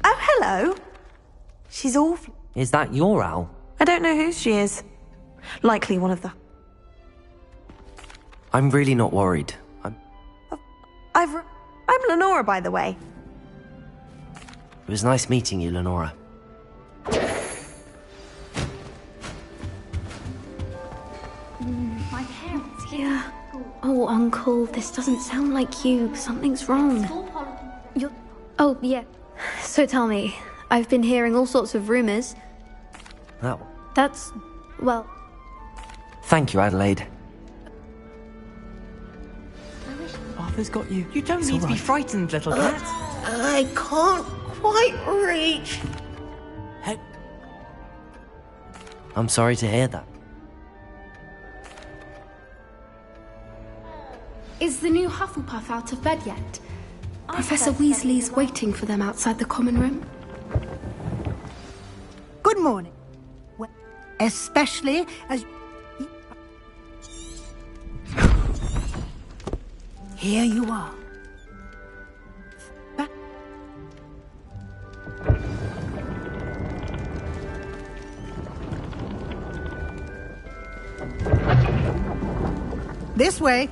Oh, hello. She's awful. Is that your owl? I don't know who she is. Likely one of the... I'm really not worried. I'm Lenora, by the way. It was nice meeting you, Lenora. My parents. Yeah. Oh, Uncle, this doesn't sound like you. Something's wrong. Oh, yeah. So tell me, I've been hearing all sorts of rumors. That's... well... Thank you, Adelaide. Arthur's got you. You don't need to be frightened, little cat. I can't quite reach. Hey. I'm sorry to hear that. Is the new Hufflepuff out of bed yet? Professor Weasley's waiting for them outside the common room. Good morning. Well, especially as... Here you are. This way.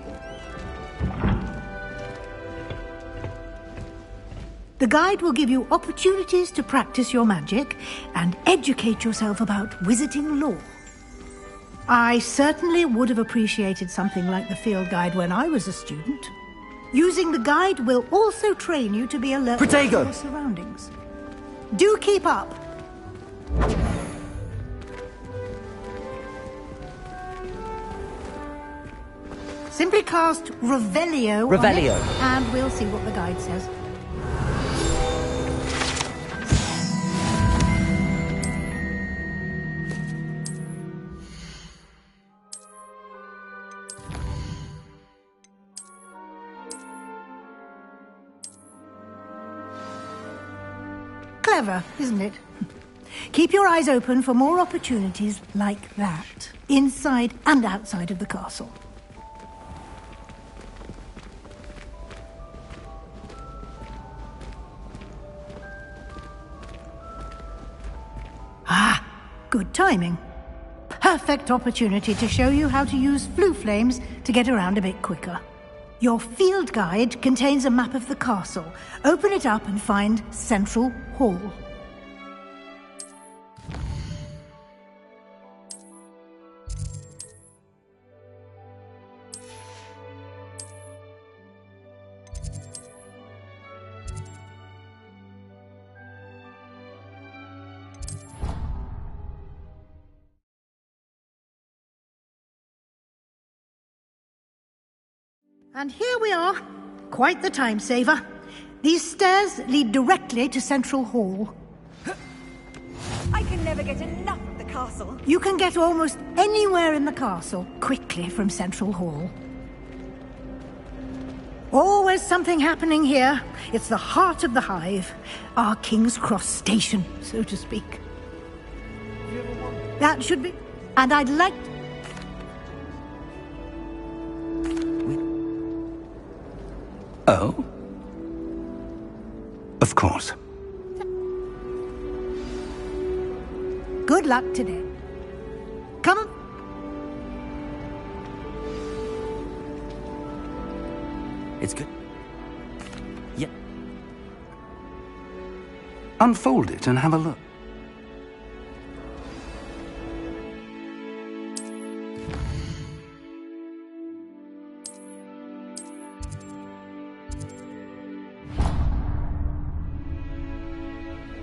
The guide will give you opportunities to practice your magic and educate yourself about wizarding lore. I certainly would have appreciated something like the field guide when I was a student. Using the guide will also train you to be alert to your surroundings. Do keep up. Simply cast Revelio. Revelio. And we'll see what the guide says. Clever, isn't it? Keep your eyes open for more opportunities like that, inside and outside of the castle. Ah, good timing. Perfect opportunity to show you how to use flue flames to get around a bit quicker. Your field guide contains a map of the castle. Open it up and find Central Hall. And here we are. Quite the time saver. These stairs lead directly to Central Hall. I can never get enough of the castle. You can get almost anywhere in the castle quickly from Central Hall. Always something happening here. It's the heart of the hive. Our King's Cross station, so to speak. That should be... And I'd like... Oh? Of course. Good luck today. Come on. It's good. Yeah. Unfold it and have a look.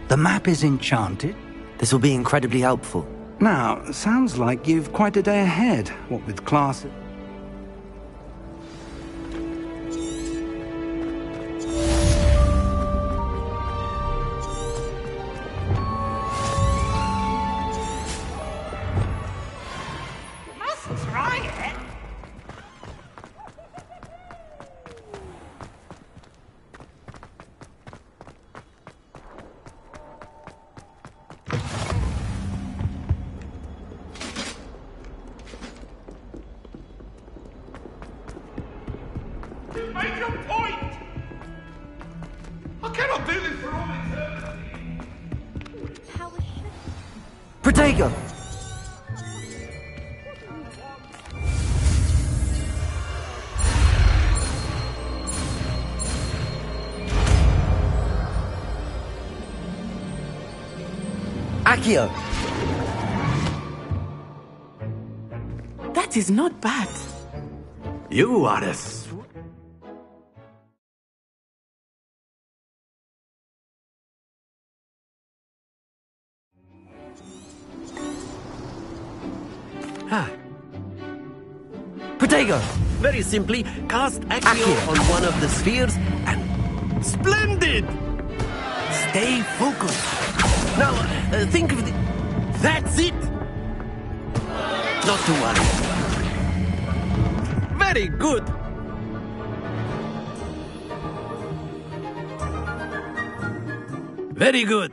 The map is enchanted. This will be incredibly helpful. Now, sounds like you've quite a day ahead, what with classes. Must try it. Make your point! I cannot do this for all eternity! Protego! Accio! That is not bad. You are a Protego! Very simply, cast Accio on one of the spheres and... Splendid! Stay focused. Now, think of the... That's it! Not to worry. Very good! Very good.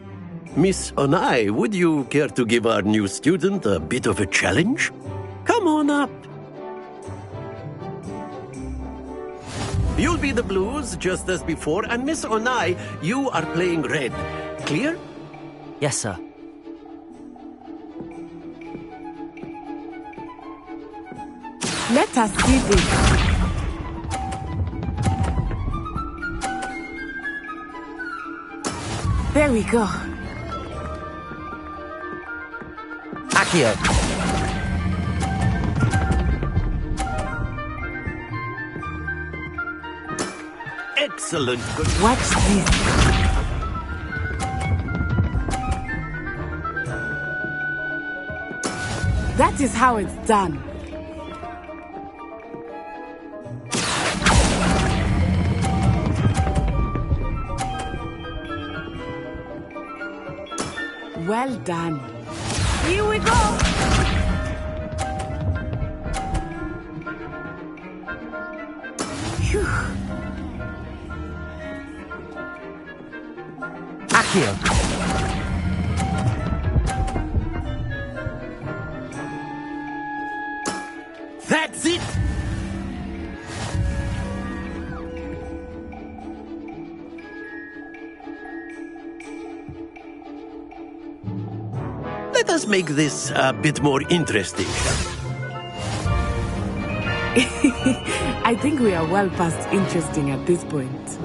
Miss Onai, would you care to give our new student a bit of a challenge? Come on up. You'll be the blues, just as before, and Miss Onai, you are playing red. Clear? Yes, sir. Let us see this. There we go. Accio! Excellent. Good. Watch this. That is how it's done. Well done. Here we go! Phew. Accio! That's it! Let us make this a bit more interesting. I think we are well past interesting at this point.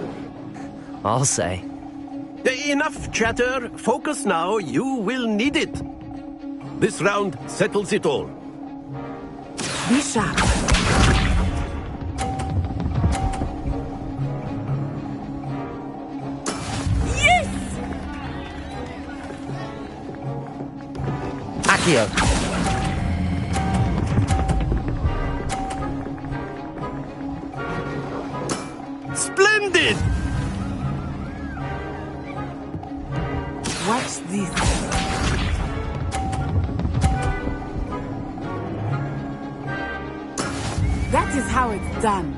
I'll say. Enough chatter. Focus now. You will need it. This round settles it all. Be sharp. Yes! Accio! Splendid! Watch this. That is how it's done.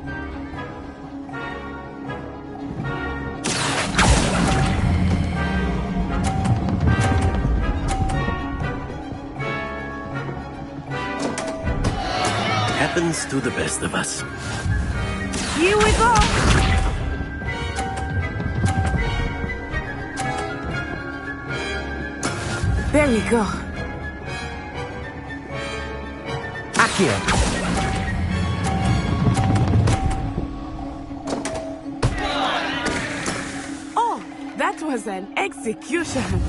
Happens to the best of us. Here we go! There we go. Accio! Oh, that was an execution.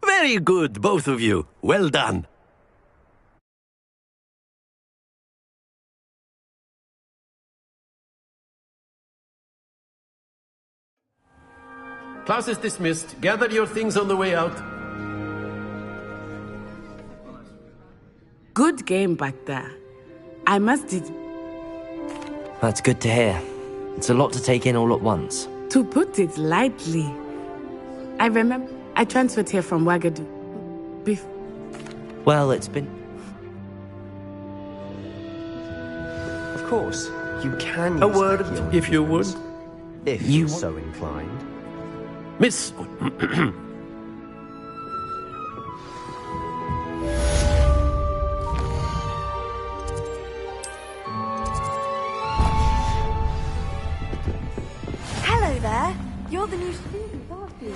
Very good, both of you. Well done. Class is dismissed. Gather your things on the way out. Good game back there. I must admit, That's good to hear. It's a lot to take in all at once. to put it lightly. I remember I transferred here from Wagadu. Well, it's been... Of course, you can A use word, Accio if you would. if you're so inclined. Miss... You're the new student, aren't you?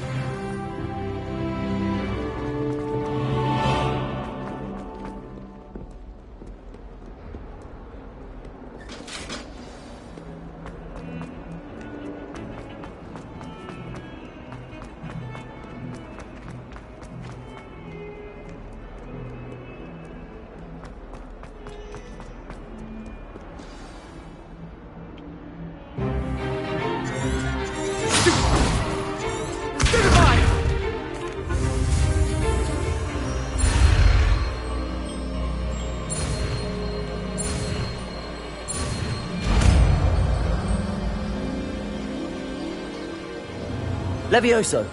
Levioso!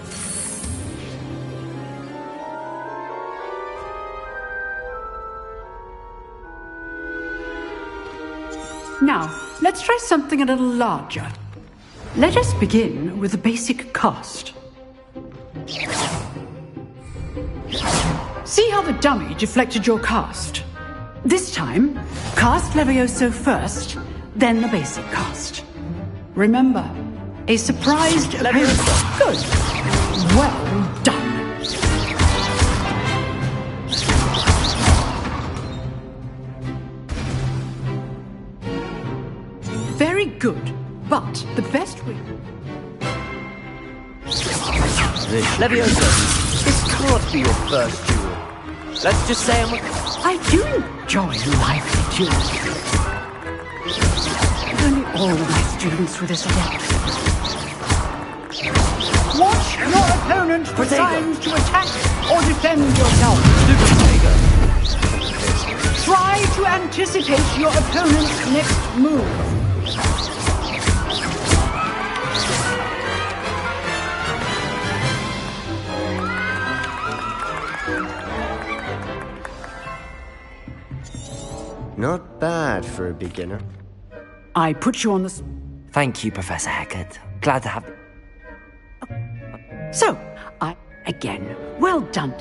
Now, let's try something a little larger. Let us begin with the basic cast. See how the dummy deflected your cast? This time, cast Levioso first, then the basic cast. Remember, a surprised appearance. Good. Well done. Very good, but the best way. Levioso, this can't be your first duel. Let's just say I do enjoy lively duels. If only all of my students were this adept. Watch your opponent for signs to attack or defend yourself. Try to anticipate your opponent's next move. Not bad for a beginner. I put you on the... Thank you, Professor Heckard. Glad to have... So, again, well done.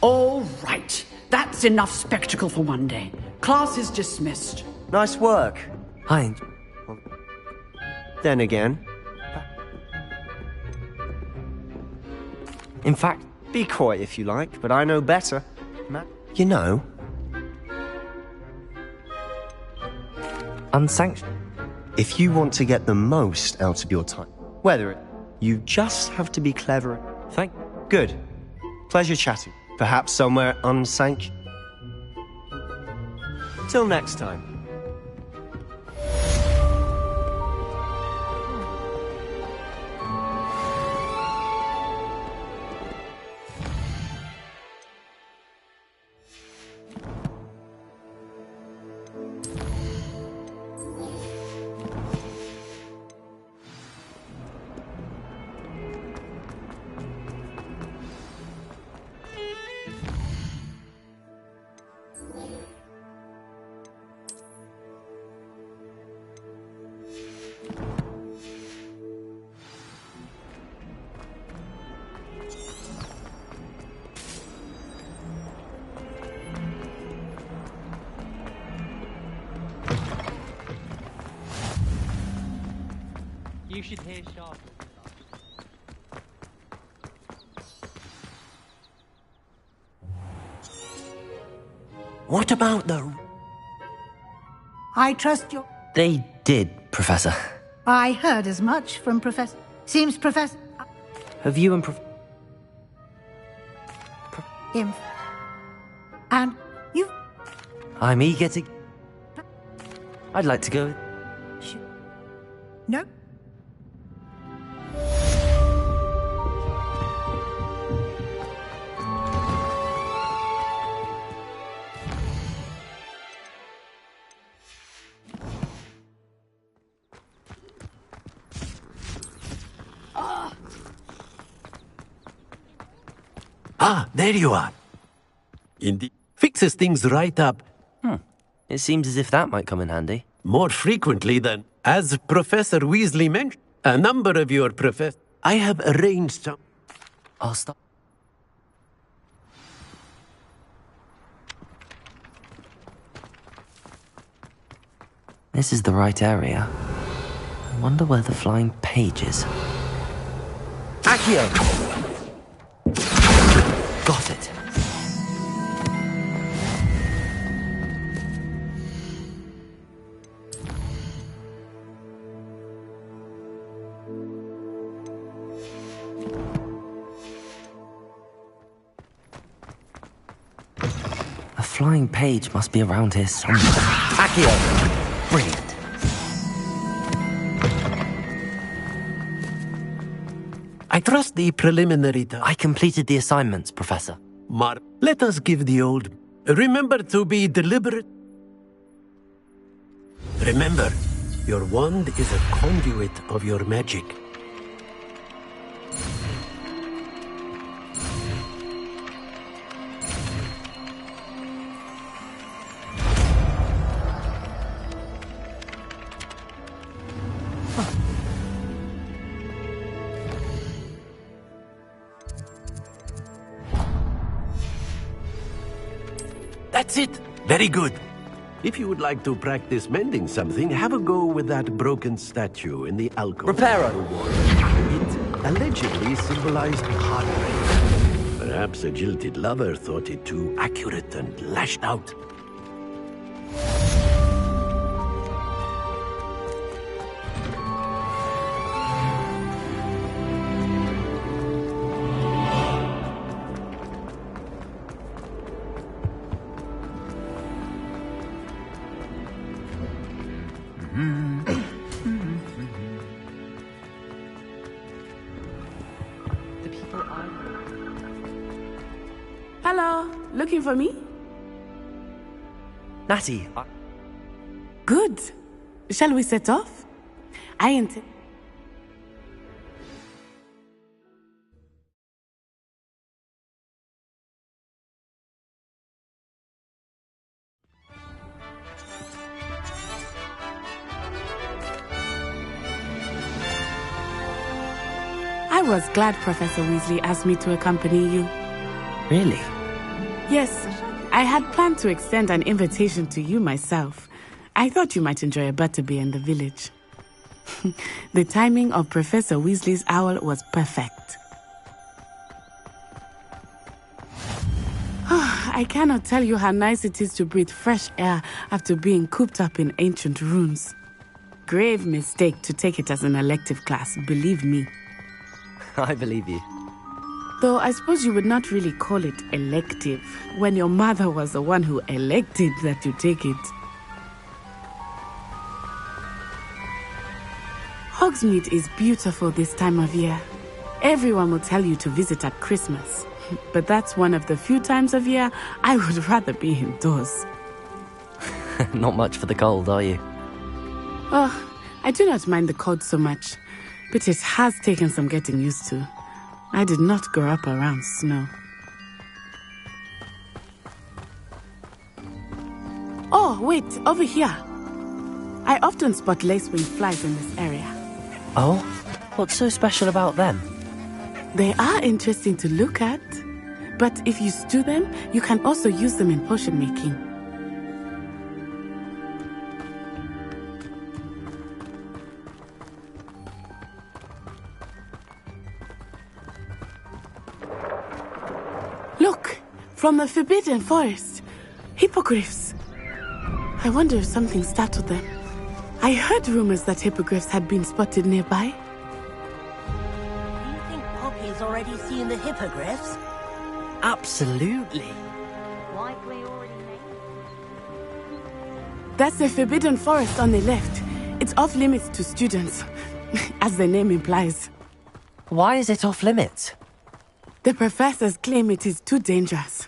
All right, that's enough spectacle for one day. Class is dismissed. Nice work. Hi. Then again. In fact... Be quiet if you like, but I know better. You know... Unsanctioned. If you want to get the most out of your time, whether you just have to be clever. Good. Pleasure chatting. Perhaps somewhere unsanctioned. Till next time. You should hear Sharp. What about the... I trust your... They did, Professor. I heard as much from Professor... Seems Professor... Have you and Him. And you... I'm eager to... I'd like to go... No? Ah, there you are. Indeed. Fixes things right up. It seems as if that might come in handy. More frequently than... As Professor Weasley mentioned, a number of your professors... I have arranged some... I'll stop. This is the right area. I wonder where the flying page is. Accio! Got it. A flying page must be around here somewhere. Accio! Brilliant. I trust the preliminary I completed the assignments, Professor. Let us give the old... Remember to be deliberate. Remember, your wand is a conduit of your magic. That's it. Very good. If you would like to practice mending something, have a go with that broken statue in the alcove. Reparo. It allegedly symbolized heartbreak. Perhaps a jilted lover thought it too accurate and lashed out. Hello, looking for me? Natty, Good. Shall we set off? I intend... I was glad Professor Weasley asked me to accompany you. Really? Yes, I had planned to extend an invitation to you myself. I thought you might enjoy a butterbeer in the village. The timing of Professor Weasley's owl was perfect. I cannot tell you how nice it is to breathe fresh air after being cooped up in ancient ruins. Grave mistake to take it as an elective class, believe me. I believe you. Though I suppose you would not really call it elective when your mother was the one who elected that you take it. Hogsmeade is beautiful this time of year. Everyone will tell you to visit at Christmas. But that's one of the few times of year I would rather be indoors. Not much for the cold, are you? Oh, I do not mind the cold so much, but it has taken some getting used to. I did not grow up around snow. Oh, wait, over here. I often spot lacewing flies in this area. Oh? What's so special about them? They are interesting to look at, but if you stew them, you can also use them in potion making. Look, from the Forbidden Forest, hippogriffs. I wonder if something startled them. I heard rumors that hippogriffs had been spotted nearby. Poppy's already seen the hippogriffs? Absolutely. Likely already named. That's the Forbidden Forest on the left. It's off limits to students, as the name implies. Why is it off limits? The professors claim it is too dangerous.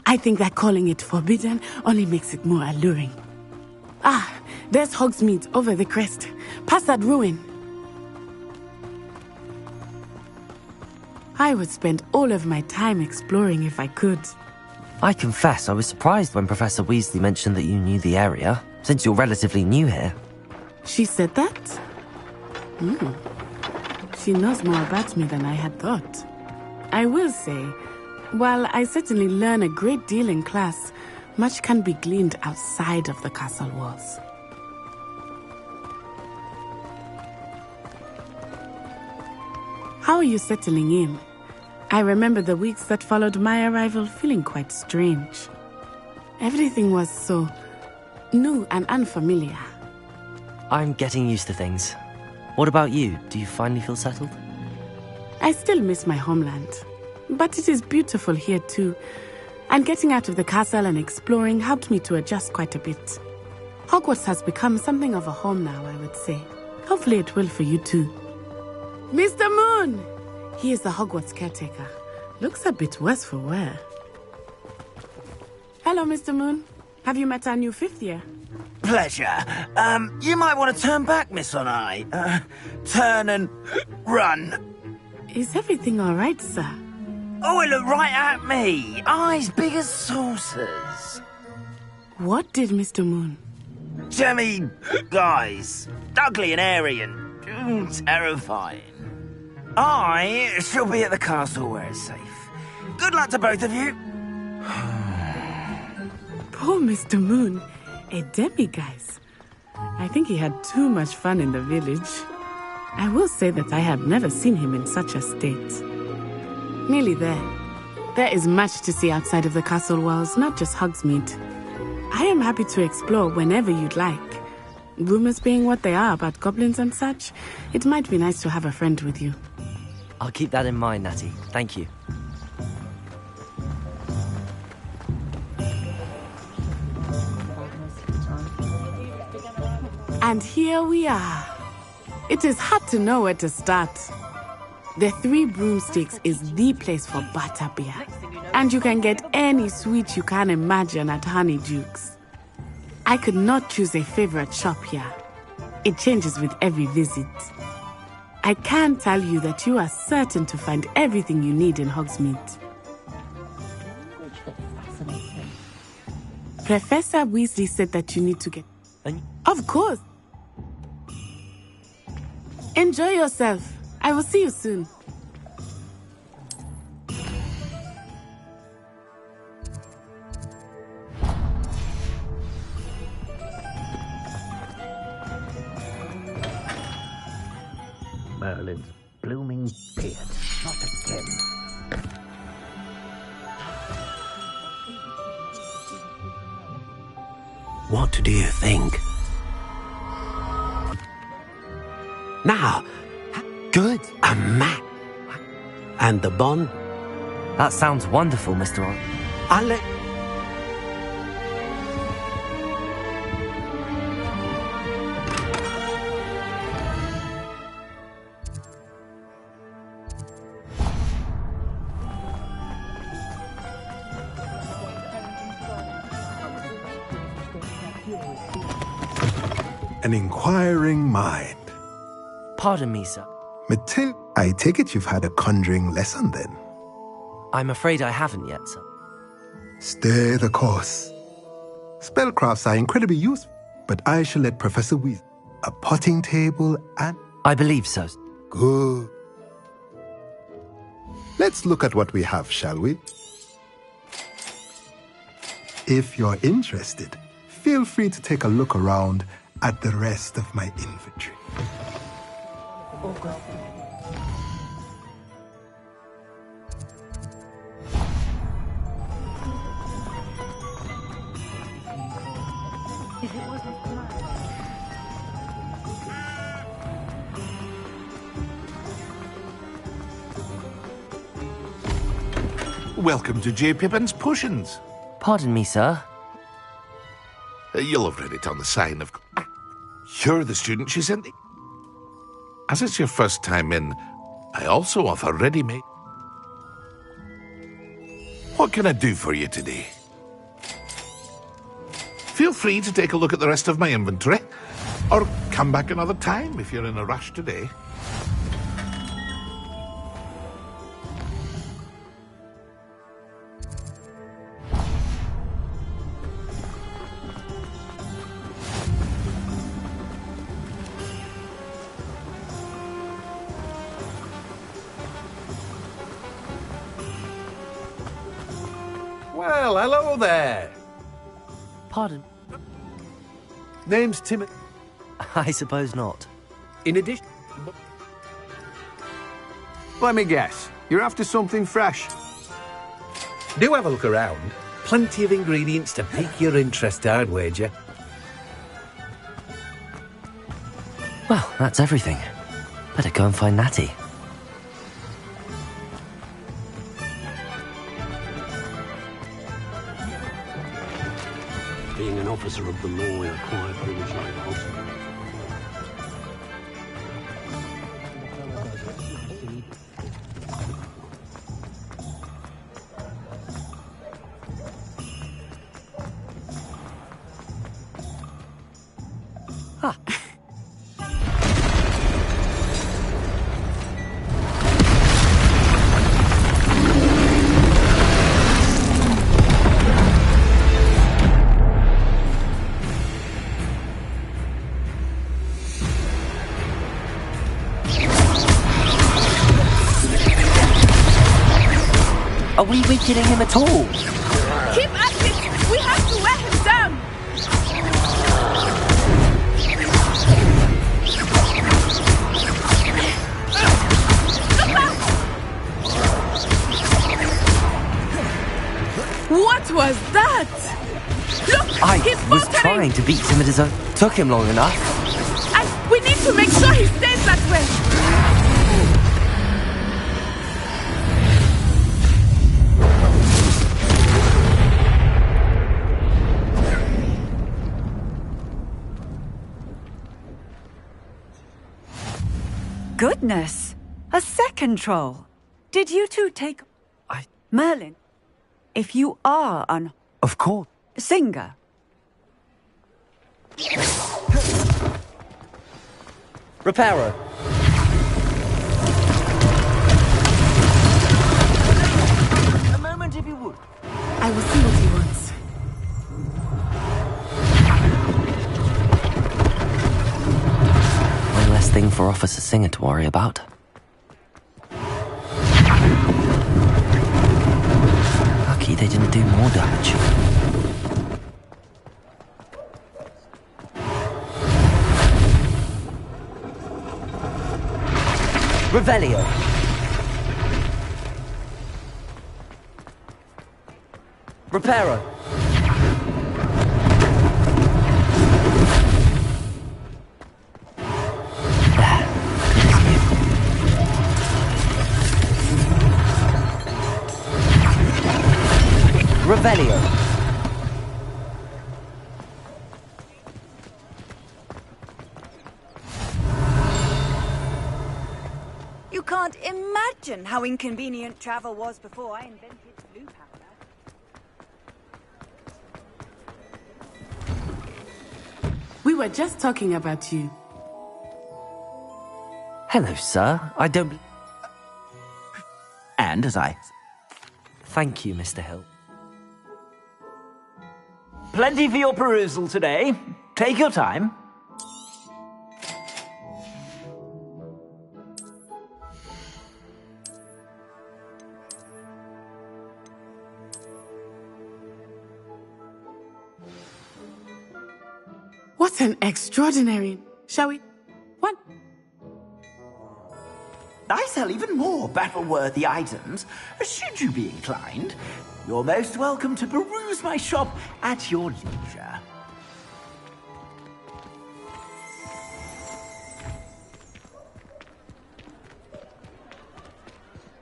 I think that calling it forbidden only makes it more alluring. Ah, there's Hogsmeade over the crest. Past that ruin. I would spend all of my time exploring if I could. I confess I was surprised when Professor Weasley mentioned that you knew the area, since you're relatively new here. She said that? She knows more about me than I had thought. I will say, while I certainly learn a great deal in class, much can be gleaned outside of the castle walls. How are you settling in? I remember the weeks that followed my arrival feeling quite strange. Everything was so new and unfamiliar. I'm getting used to things. What about you? Do you finally feel settled? I still miss my homeland, but it is beautiful here too. And getting out of the castle and exploring helped me to adjust quite a bit. Hogwarts has become something of a home now, I would say. Hopefully it will for you too. Mr. Moon! He is the Hogwarts caretaker. Looks a bit worse for wear. Hello, Mr. Moon. Have you met our new 5th year? Pleasure. You might want to turn back, Miss Onai. Turn and run. Is everything all right, sir? Oh, it looked right at me. Eyes big as saucers. What did Mr. Moon? Jemmy guys. Ugly and airy and terrifying. I shall be at the castle where it's safe. Good luck to both of you. Poor Mr. Moon. A demiguise. I think he had too much fun in the village. I will say that I have never seen him in such a state. Nearly there. There is much to see outside of the castle walls, not just Hogsmeade. I am happy to explore whenever you'd like. Rumors being what they are about goblins and such, it might be nice to have a friend with you. I'll keep that in mind, Natty. Thank you. And here we are. It is hard to know where to start. The Three Broomsticks is the place for butterbeer. And you can get any sweet you can imagine at Honeydukes. I could not choose a favorite shop here. It changes with every visit. I can tell you that you are certain to find everything you need in Hogsmeade. Professor Weasley said that you need to get... Of course! Enjoy yourself. I will see you soon. Merlin's blooming beard. Not again. What do you think? Now, good. A map. And the bond? That sounds wonderful, Mr. On. I'll let... An inquiring mind. Pardon me, sir. Matilda, I take it you've had a conjuring lesson then? I'm afraid I haven't yet, sir. Stay the course. Spellcrafts are incredibly useful, but I shall let Professor Weasley. A potting table and... I believe so. Good. Let's look at what we have, shall we? If you're interested, feel free to take a look around at the rest of my inventory. Welcome to J. Pippin's Potions. Pardon me, sir. You'll have read it on the sign, of course. You're the student she sent me. As it's your first time in, I also offer ready-made. What can I do for you today? Feel free to take a look at the rest of my inventory, or come back another time if you're in a rush today. Well, hello there. Pardon? Name's Timothy. I suppose not. In addition... Let me guess. You're after something fresh. Do have a look around. Plenty of ingredients to pique your interest, I'd wager. Well, that's everything. Better go and find Natty. Being an officer of the law in a quiet village like Hogwart. Are we weakening him at all? Keep at it! We have to wear him down! What was that? Look! I he's was faltering! trying to beat him at his own. Took him long enough. And we need to make sure he stays that way! Goodness! A second troll! Did you two take... Merlin, if you are an... Of course. Singer. Reparo. A moment if you would. I will see what he wants. One less thing for Officer Singer to worry about. Lucky they didn't do more damage. Revelio. Reparo. Revelio. You can't imagine how inconvenient travel was before I invented blue powder. We were just talking about you. Hello, sir. I don't... And as I... Thank you, Mr. Hill. Plenty for your perusal today. Take your time. What an extraordinary... Shall we... What? I sell even more battle-worthy items. Should you be inclined, you're most welcome to peruse my shop at your leisure.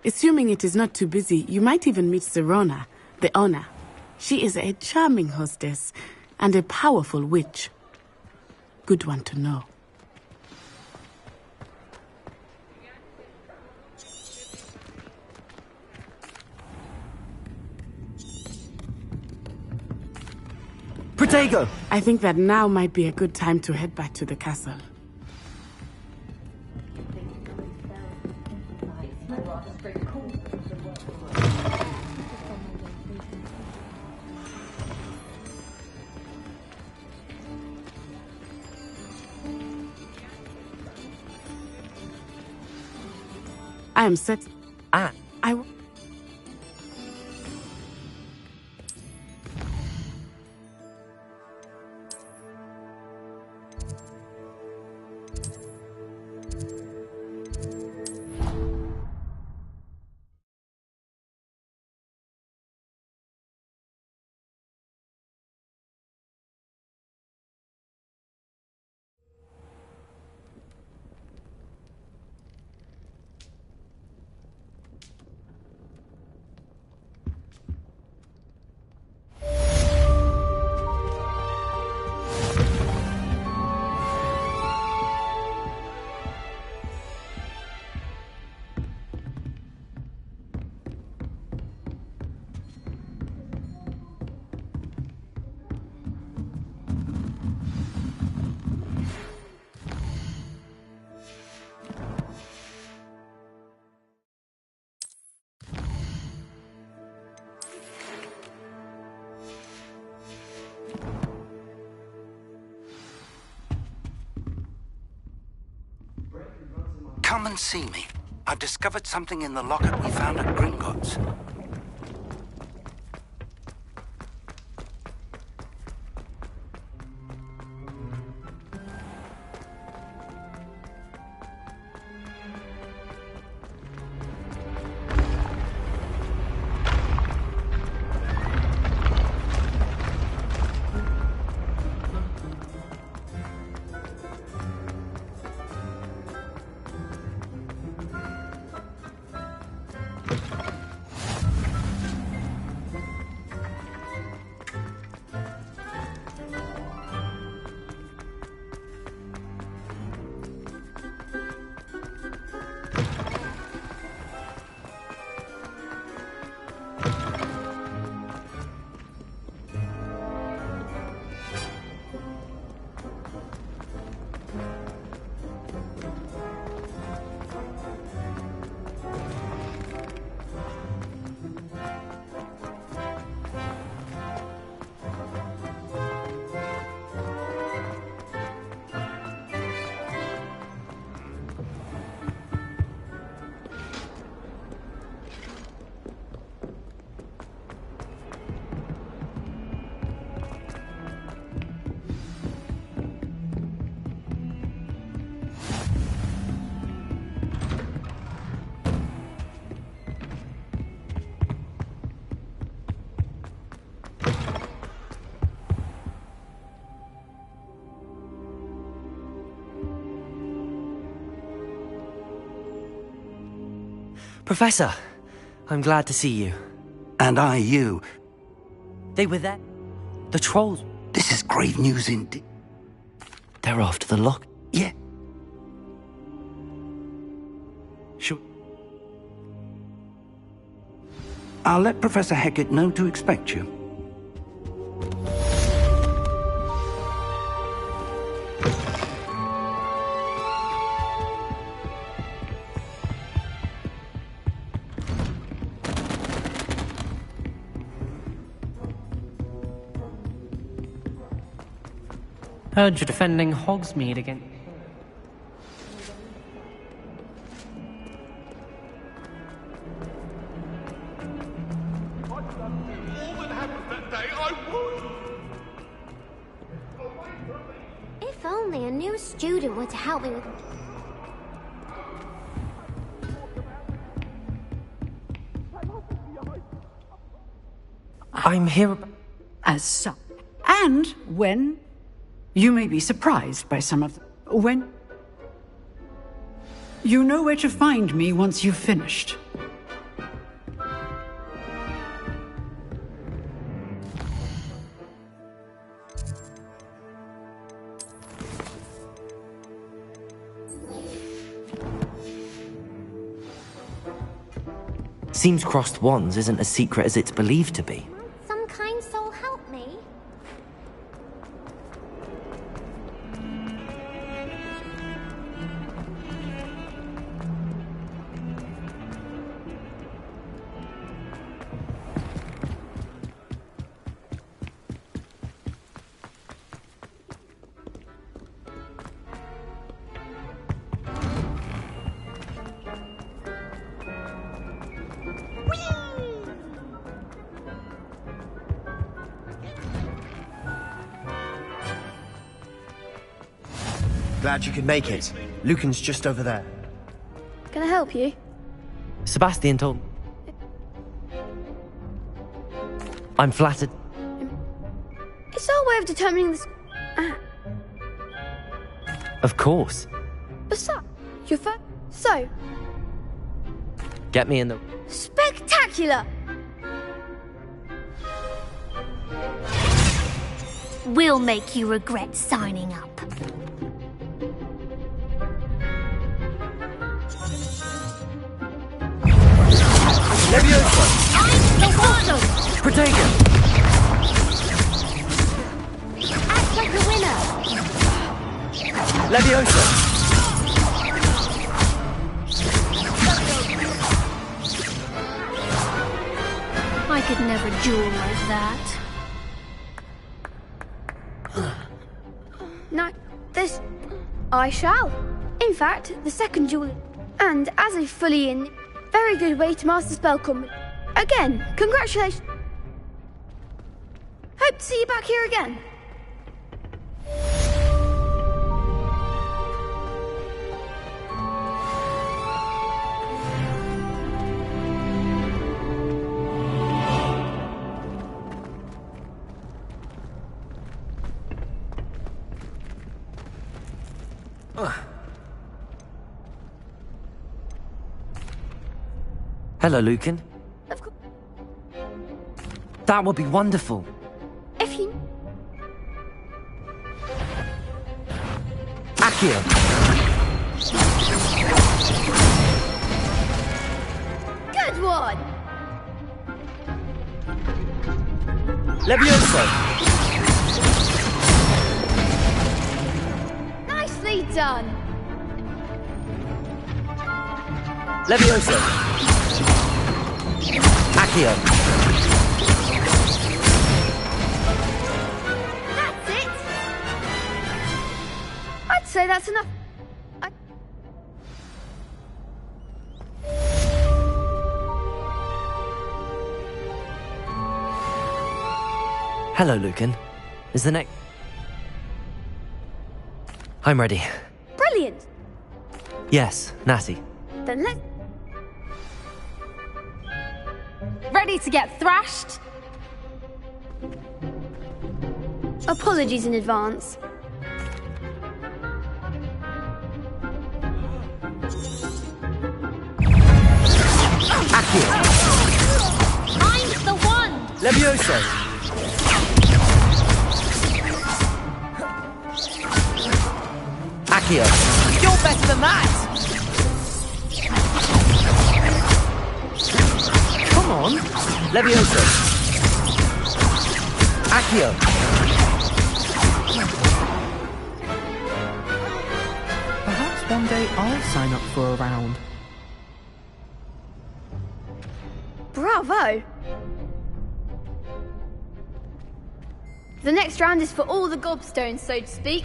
Assuming it is not too busy, you might even meet Serona, the owner. She is a charming hostess and a powerful witch. Good one to know. Protego! I think that now might be a good time to head back to the castle. I am set. I... come and see me. I've discovered something in the locket we found at Gringotts. Professor, I'm glad to see you. And I you. They were there. The trolls. This is grave news indeed. They're after the lock. Yeah. I'll let Professor Hecat know to expect you. Heard you're defending Hogsmeade again. If only a new student were to help me with... I'm here as such. And when you may be surprised by some of them. When you know where to find me once you've finished. Seems crossed wands isn't as secret as it's believed to be. Some kind soul help me? Glad you could make it. Lucan's just over there. Can I help you? Sebastian told... I'm flattered. It's our way of determining this... Of course. Besides, you're so... Get me in the... Spectacular! We'll make you regret signing up. Protego! Act like a winner! Leviosa! I could never duel like that. No, this... I shall. In fact, the second duel... And as a fully in, very good way to master spell combat. Again, congratulations. Hope to see you back here again. Hello, Lucan. Of course. That would be wonderful. If you... Accio! Good one! Levioso! Nicely done! Levioso! Accio! That's it! I'd say that's enough. Hello, Lucan. Is the next... I'm ready. Brilliant! Yes, Natty. Then let's... Ready to get thrashed? Apologies in advance. Accio! I'm the one! Levioso! Accio! You're better than that! Come on! Levioso! Accio! Perhaps one day I'll sign up for a round. Bravo! The next round is for all the gobstones, so to speak.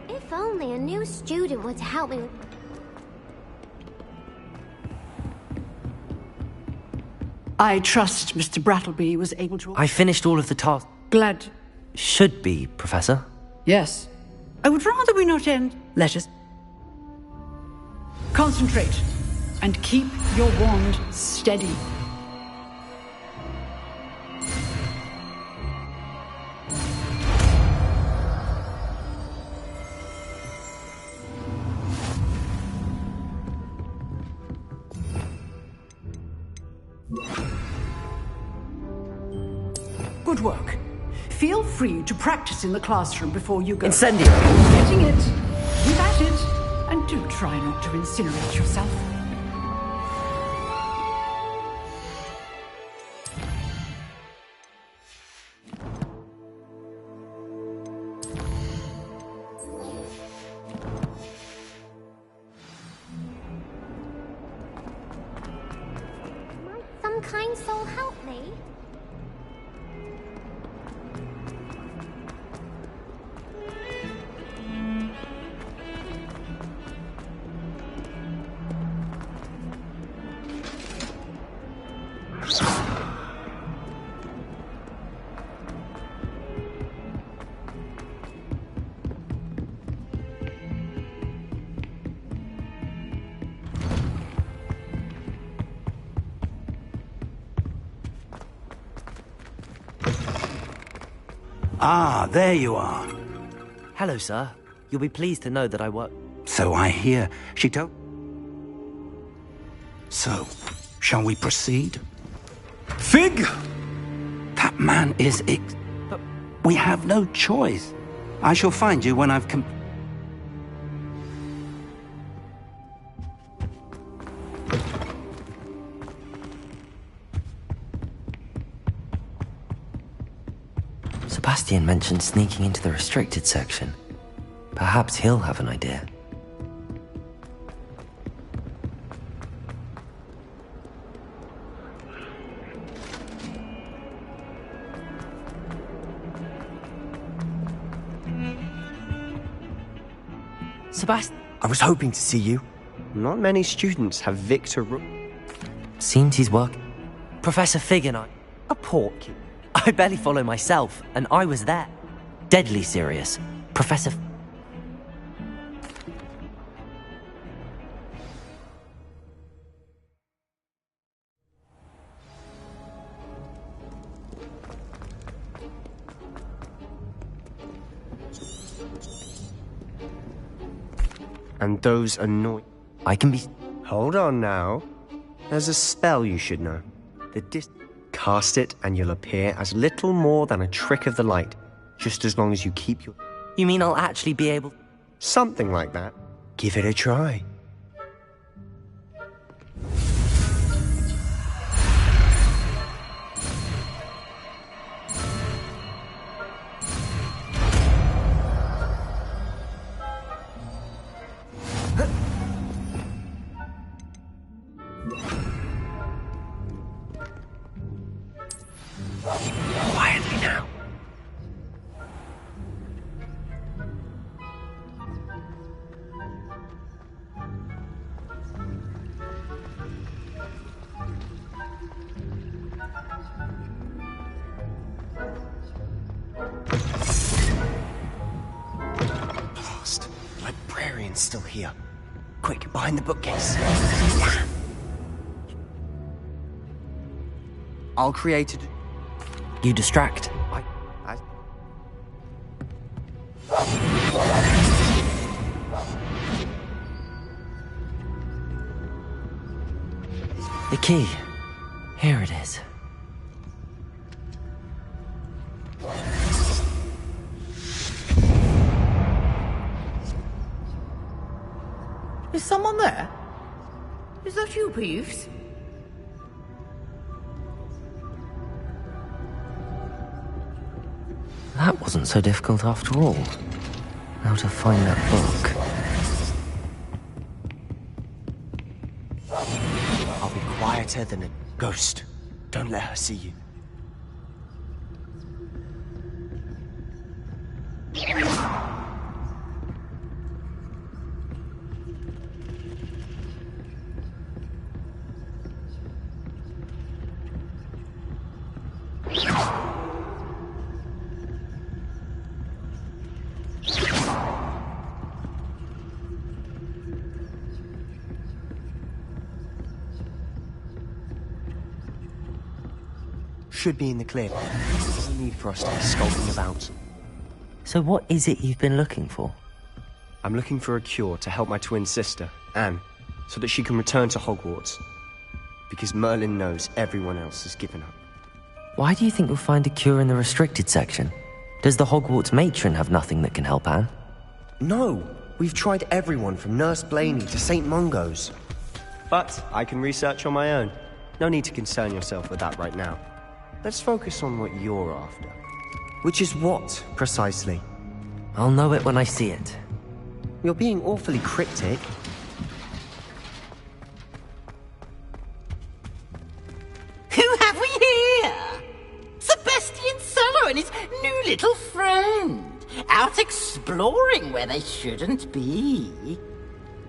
If only a new student were to help me with... I trust Mr. Brattleby was able to... I finished all of the tasks. Glad... Should be, Professor. Yes. I would rather we not end... Let us... Concentrate. And keep your wand steady. Good work. Feel free to practice in the classroom before you go. Incendio! Getting it. Keep at it. And do try not to incinerate yourself. Might some kind soul help me? Ah, there you are. Hello, sir. You'll be pleased to know that I work... So I hear. She told... So, shall we proceed? Fig! That man is But we have no choice. I shall find you when I've Sebastian mentioned sneaking into the restricted section. Perhaps he'll have an idea. Sebastian... I was hoping to see you. Not many students have Victor... Seems he's Professor Fig and I... A portkey. I barely follow myself, and I was there. Deadly serious. Professor... And those annoy... I can be... Hold on now. There's a spell you should know. Cast it and you'll appear as little more than a trick of the light, just as long as you keep your... You mean I'll actually be able... Something like that. Give it a try. Quietly now. Blast. The librarian's still here. Quick, behind the bookcase. I'll create it. You distract. The key. Here it is. Is someone there? Is that you, Peeves? That wasn't so difficult after all. How to find that book. I'll be quieter than a ghost. Don't let her see you. Should be in the clear. There's no need for us to be skulking about. So what is it you've been looking for? I'm looking for a cure to help my twin sister, Anne, so that she can return to Hogwarts. Because Merlin knows everyone else has given up. Why do you think you'll find a cure in the restricted section? Does the Hogwarts matron have nothing that can help Anne? No! We've tried everyone from Nurse Blaney to St. Mungo's. But I can research on my own. No need to concern yourself with that right now. Let's focus on what you're after. Which is what, precisely? I'll know it when I see it. You're being awfully cryptic. Who have we here? Sebastian Sallow and his new little friend. Out exploring where they shouldn't be.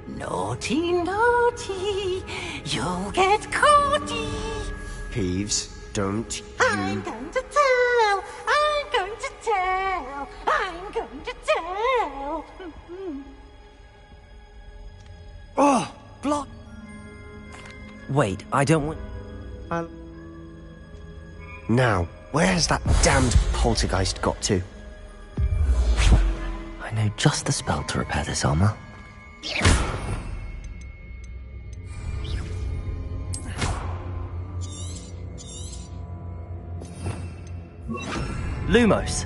Naughty, naughty. You'll get caughty. Peeves, don't you... I'm going to tell. I'm going to tell. I'm going to tell. Oh, block. Wait, I don't want... Now, where's that damned poltergeist got to? I know just the spell to repair this armor. Lumos.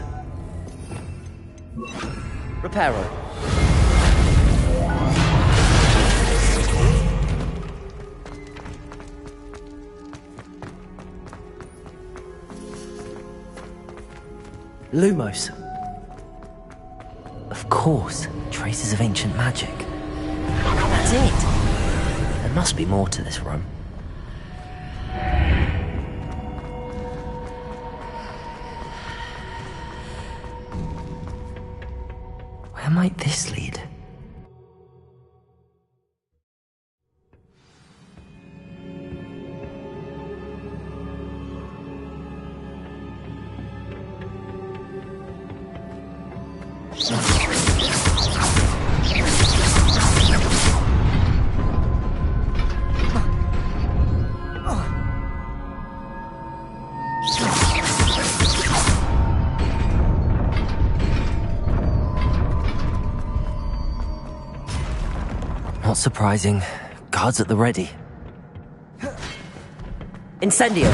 Reparo. Lumos. Of course, traces of ancient magic. That's it. There must be more to this room. Where might this lead? Not surprising. Guards at the ready. Incendio!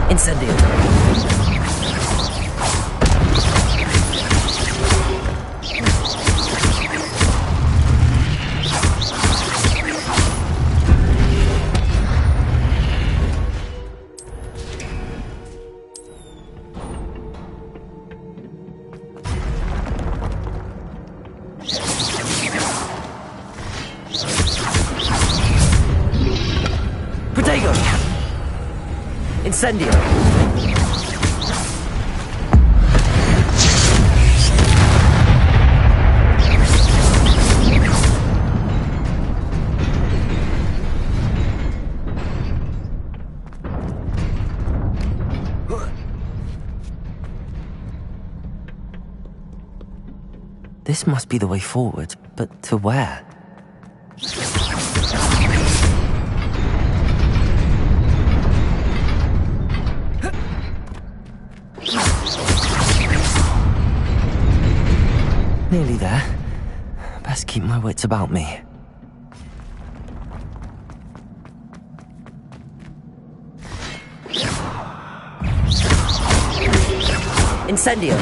Incendio! Incendio! This must be the way forward, but to where? Nearly there. Best keep my wits about me. Incendio!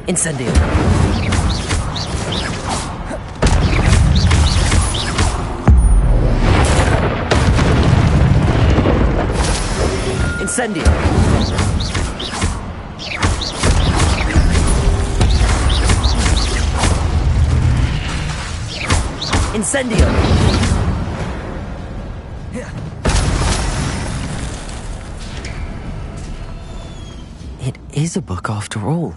Incendio! Incendio! Incendio! It is a book after all.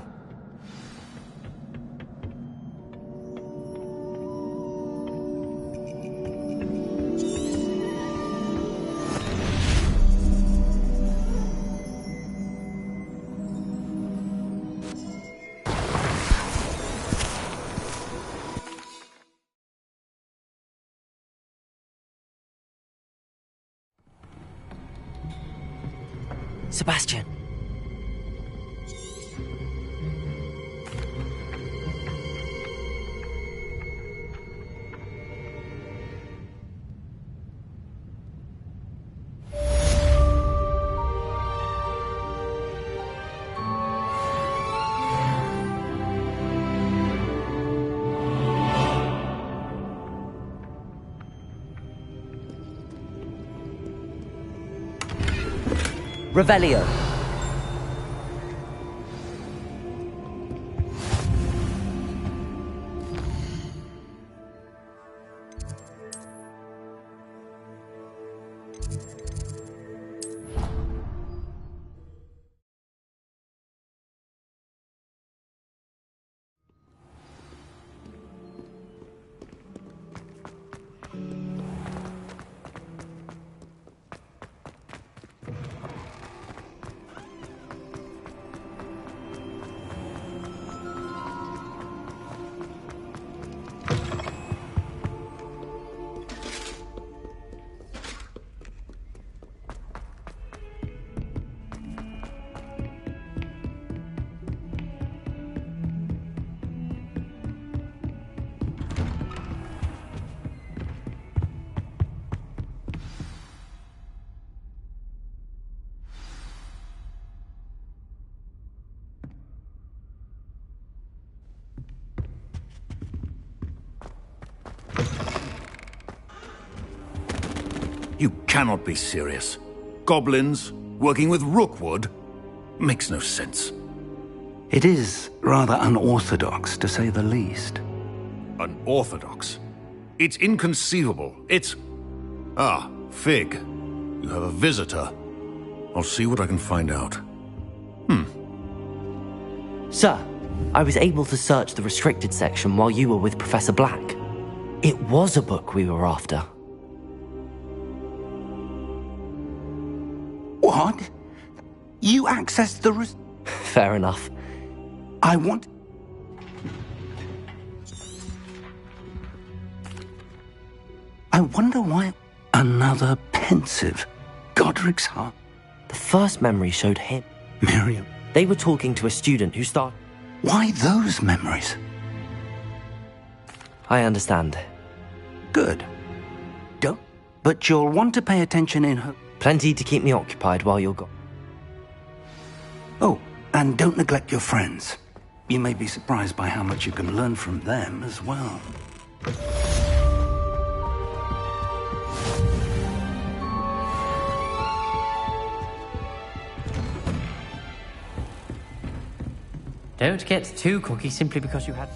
Sebastian. Revelio. You cannot be serious. Goblins working with Rookwood? Makes no sense. It is rather unorthodox, to say the least. Unorthodox? It's inconceivable. It's... Ah, Fig. You have a visitor. I'll see what I can find out. Sir, I was able to search the restricted section while you were with Professor Black. It was a book we were after. What? You accessed the Fair enough. I want... I wonder why... Another pensive. Godric's heart. The first memory showed him. Miriam. They were talking to a student who started... Why those memories? I understand. Good. Don't... But you'll want to pay attention in her... Plenty to keep me occupied while you're gone. Oh, and don't neglect your friends. You may be surprised by how much you can learn from them as well. Don't get too cocky simply because you had...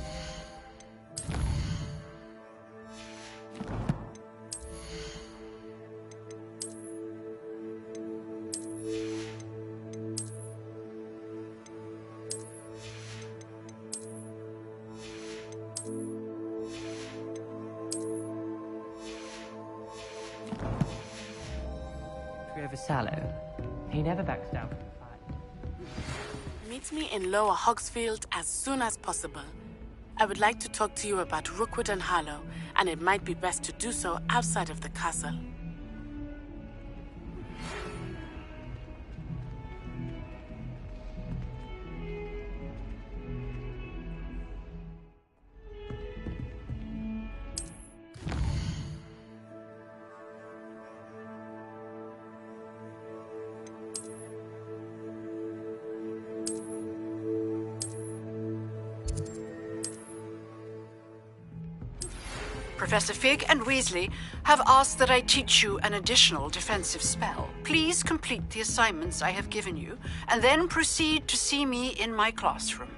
Over Sallow. He never backs down from the fight. Meet me in Lower Hogsfield as soon as possible. I would like to talk to you about Rookwood and Harlow, and it might be best to do so outside of the castle. Professor Fig and Weasley have asked that I teach you an additional defensive spell. Please complete the assignments I have given you, and then proceed to see me in my classroom.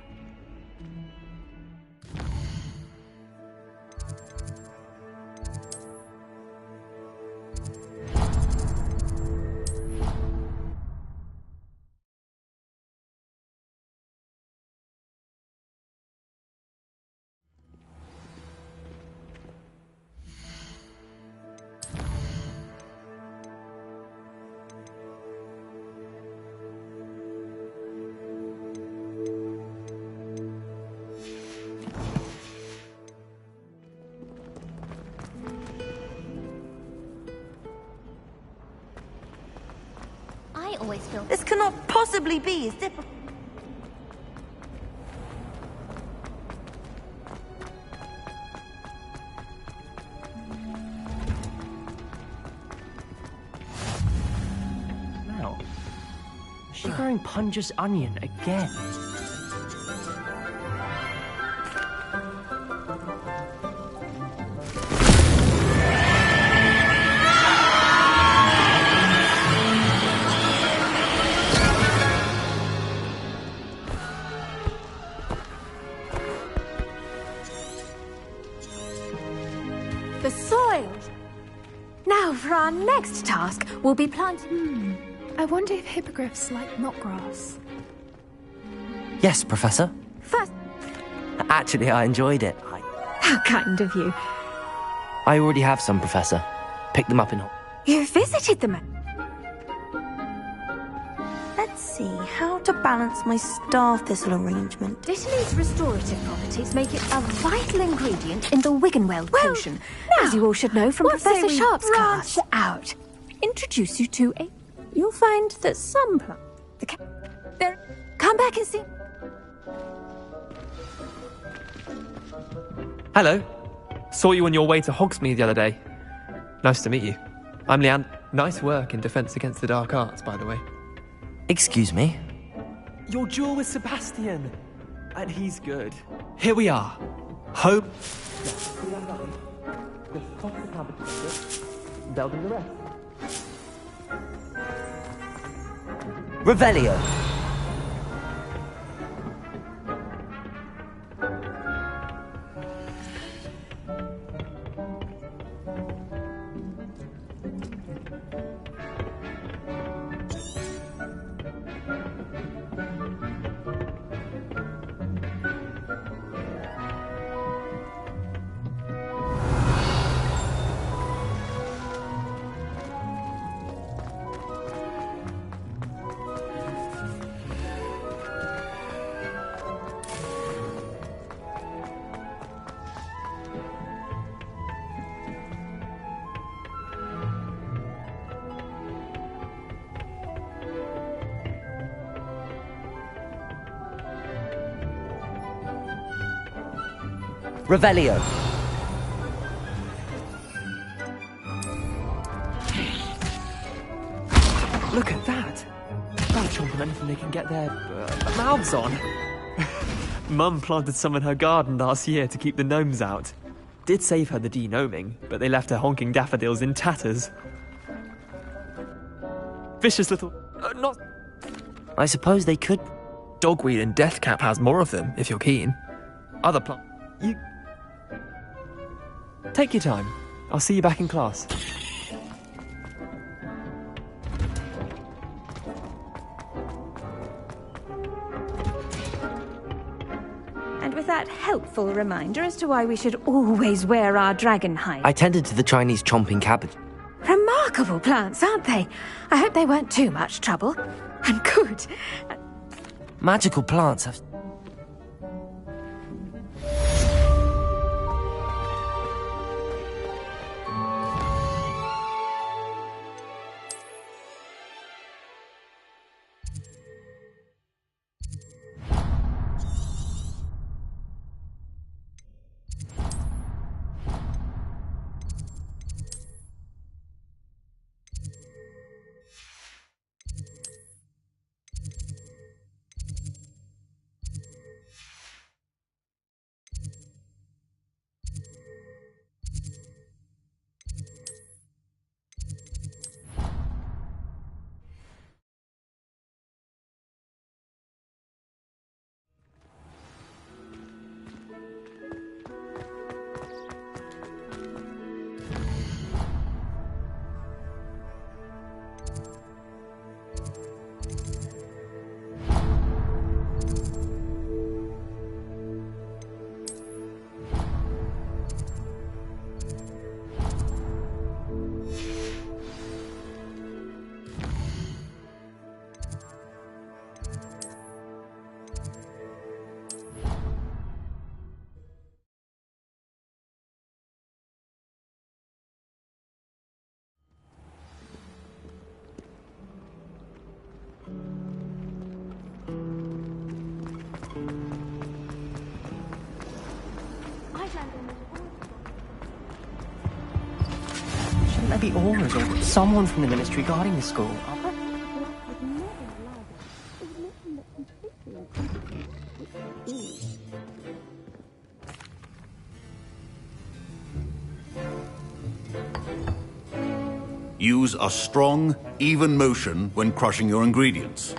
I always feel This cannot possibly be as difficult. Now, is she wearing Punja's onion again? The soil! Now, for our next task, we'll be planting... I wonder if hippogriffs like knotgrass. Yes, Professor. First... Actually, I enjoyed it. How kind of you. I already have some, Professor. Pick them up in... You visited them. Let's see, how to balance my star thistle arrangement. Dittany's restorative properties make it a vital ingredient in the Wiggenweld potion, as you all should know from Professor Sharp's class. Out. Introduce you to a... You'll find that some plants... There... Come back and see... Hello. Saw you on your way to Hogsmeade the other day. Nice to meet you. I'm Leanne. Nice work in Defense Against the Dark Arts, by the way. Excuse me? Your duel with Sebastian. And he's good. Here we are. Home. They'll do the rest. Revelio. Revelio. Look at that! They'll chomp on anything they can get their mouths on. Mum planted some in her garden last year to keep the gnomes out. Did save her the denoming, but they left her honking daffodils in tatters. Vicious little... not... I suppose they could... Dogweed and Deathcap has more of them, if you're keen. Other plant... You... Take your time. I'll see you back in class. And with that helpful reminder as to why we should always wear our dragon hide. I tended to the Chinese chomping cabbage. Remarkable plants, aren't they? I hope they weren't too much trouble. And good. Magical plants have... Shouldn't there be aurors or someone from the ministry guarding the school? Use a strong, even motion when crushing your ingredients.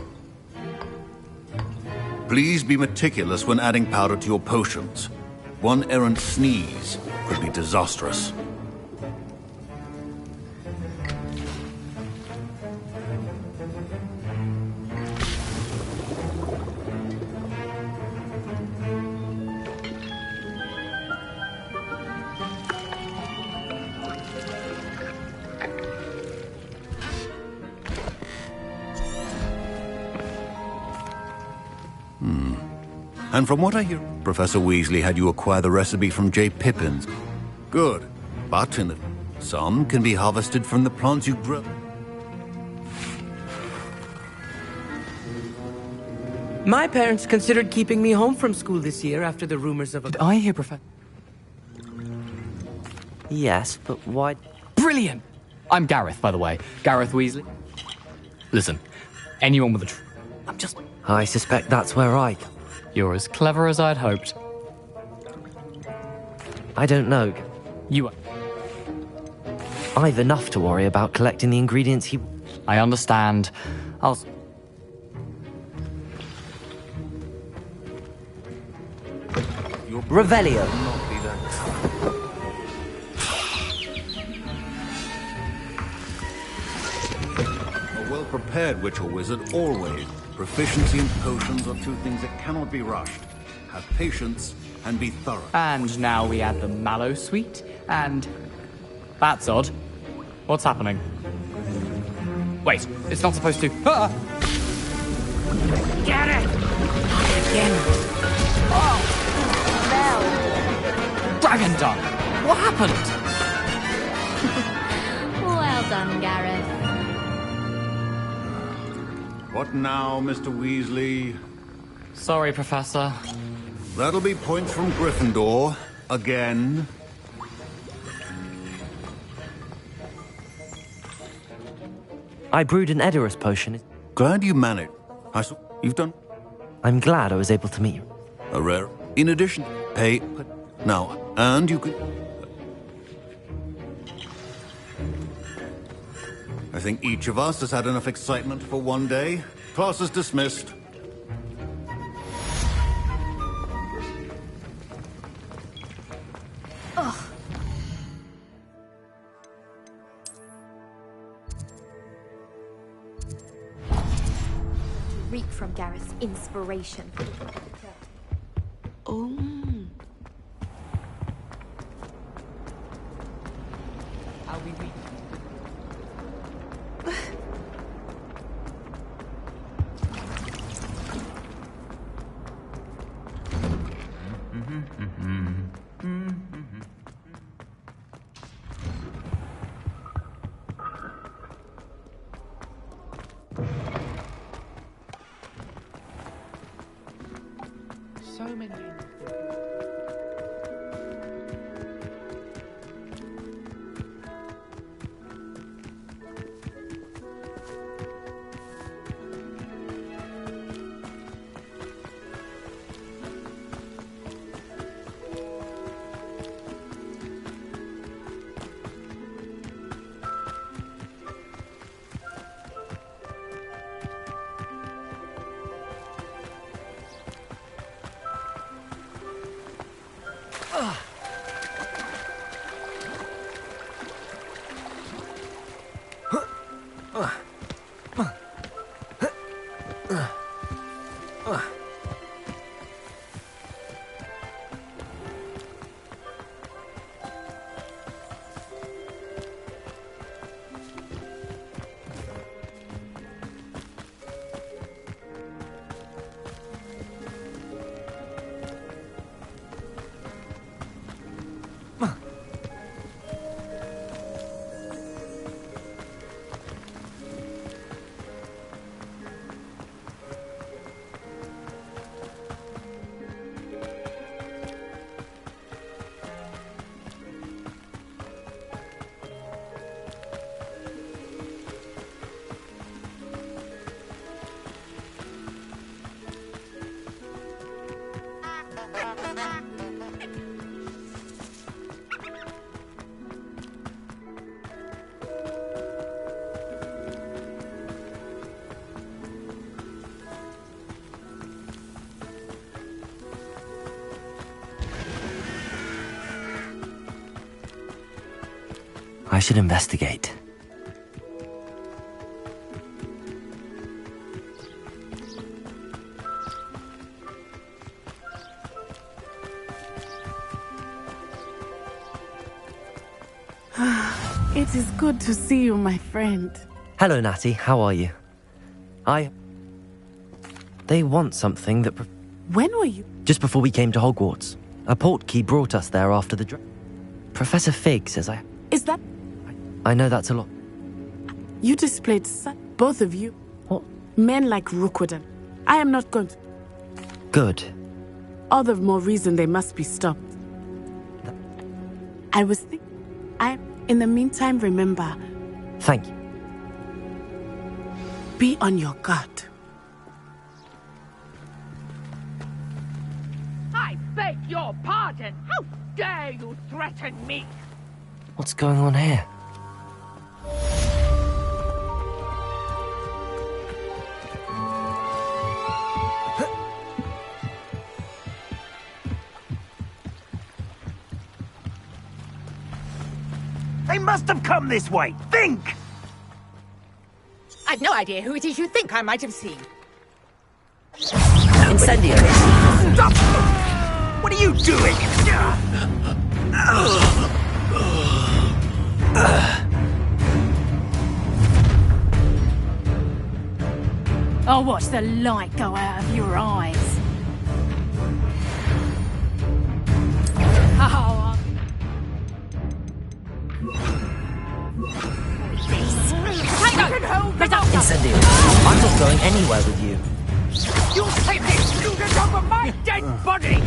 Please be meticulous when adding powder to your potions. One errant sneeze could be disastrous. And from what I hear, Professor Weasley had you acquire the recipe from J. Pippin's. Good. But some can be harvested from the plants you grow. My parents considered keeping me home from school this year after the rumors of a... Did I hear Professor... Yes, but why... Brilliant! I'm Gareth, by the way. Gareth Weasley. Listen, anyone with a... I'm just... I suspect that's where I... You're as clever as I'd hoped. I don't know. You are. I've enough to worry about collecting the ingredients he... I understand. Revelio. Not be that. A well-prepared witch or wizard always. Proficiency and potions are two things that cannot be rushed. Have patience and be thorough. And now we add the mallow sweet, and... That's odd. What's happening? Wait, it's not supposed to... Ah! Get it! Again! Oh! Dragon dung! What happened? Well done, Gareth. What now, Mr. Weasley? Sorry, Professor. That'll be points from Gryffindor. Again. I brewed an Edorus potion. Glad you managed. You've done... I'm glad I was able to meet you. A rare... In addition, pay... Now, and you could... I think each of us has had enough excitement for one day. Class is dismissed. Ugh. Reap from Gareth's inspiration. Oh. I'll be weak. So many. I should investigate. It is good to see you, my friend. Hello, Natty. How are you? They want something that... When were you? Just before we came to Hogwarts. A portkey brought us there after the... Professor Fig says I... Is that... I know that's a lot. You displayed both of you. What? Men like Rookwood. I am not going to... Good. All the more reason they must be stopped. I was thinking... In the meantime, remember... Thank you. Be on your guard. I beg your pardon. How dare you threaten me? What's going on here? They must have come this way. Think! I've no idea who it is you think I might have seen. Incendio! Stop! What are you doing? I'll watch the light go out of your eyes. Oh, Incendio, I'm not going anywhere with you. You'll take this student over my dead body!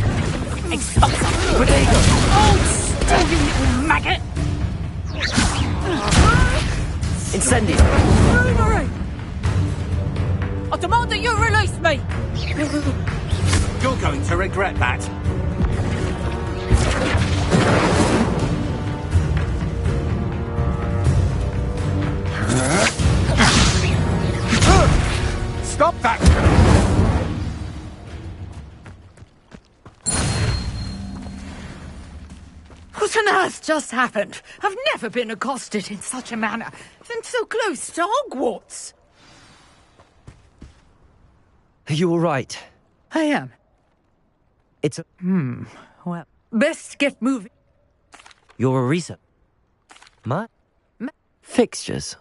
Expulsor! Bodega! Oh, still, you little maggot! Incendio! Boomerang! I demand that you release me! You're going to regret that. Stop that! What on earth just happened? I've never been accosted in such a manner, and so close to Hogwarts. Are you all right? I am. It's a... Well, best get moving. You're a reason. My fixtures.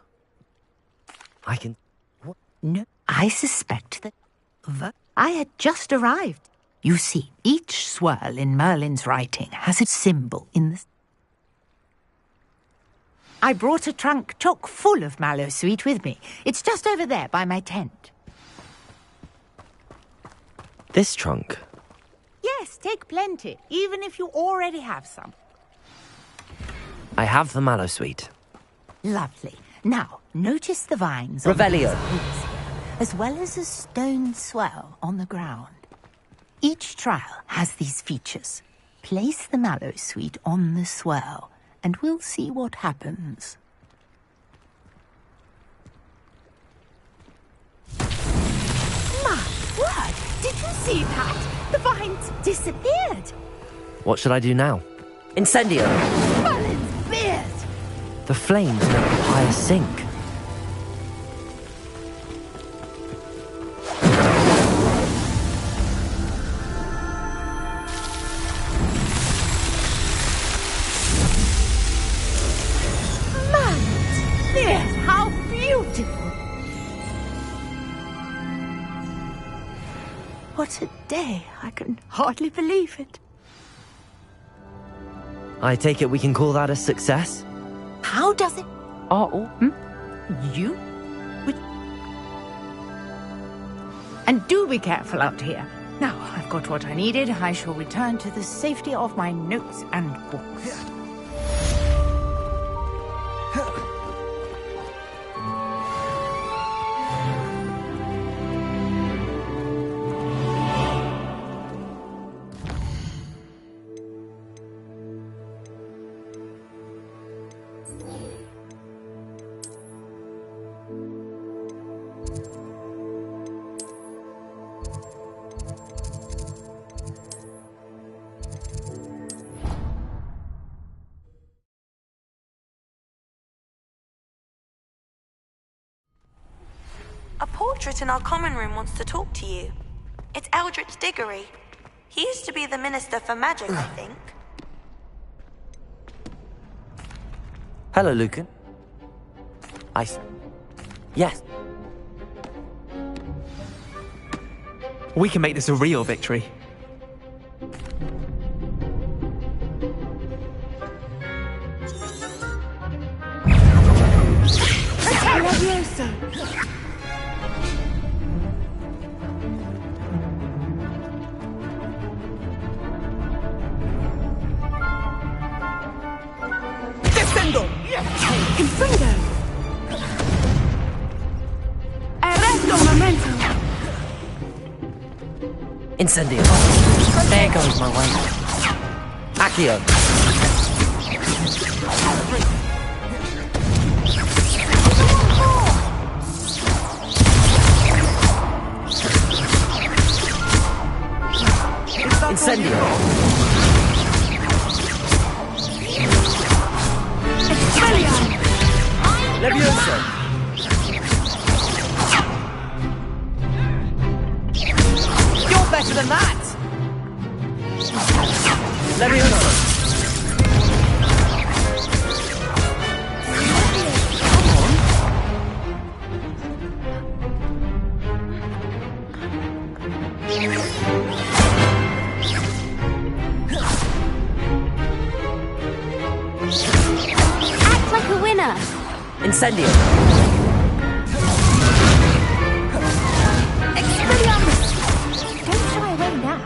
I can... No, I suspect that I had just arrived. You see, each swirl in Merlin's writing has its symbol in the... I brought a trunk chock full of mallow sweet with me. It's just over there by my tent. This trunk? Yes, take plenty, even if you already have some. I have the mallow sweet. Lovely. Now, notice the vines Revelio. on these roots here, as well as a stone swell on the ground. Each trial has these features. Place the mallow sweet on the swell, and we'll see what happens. My word! Did you see that? The vines disappeared! What should I do now? Incendio! Merlin's beard! The flames make the pyre sink. Merlin's beard! How beautiful! What a day! I can hardly believe it. I take it we can call that a success? How does it... You? And do be careful out here. Now, I've got what I needed. I shall return to the safety of my notes and books. A portrait in our common room wants to talk to you. It's Eldritch Diggory. He used to be the Minister for Magic, I think. Hello, Lucan. Yes. We can make this a real victory. Descendo! Confringo! Arresto momento! Incendio. There goes my way. Accio. Incendio. Expelliarmus! Levioso! You're better than that! Levioso! Act like a winner! Incendio! Expelliarmus! Don't shy away now.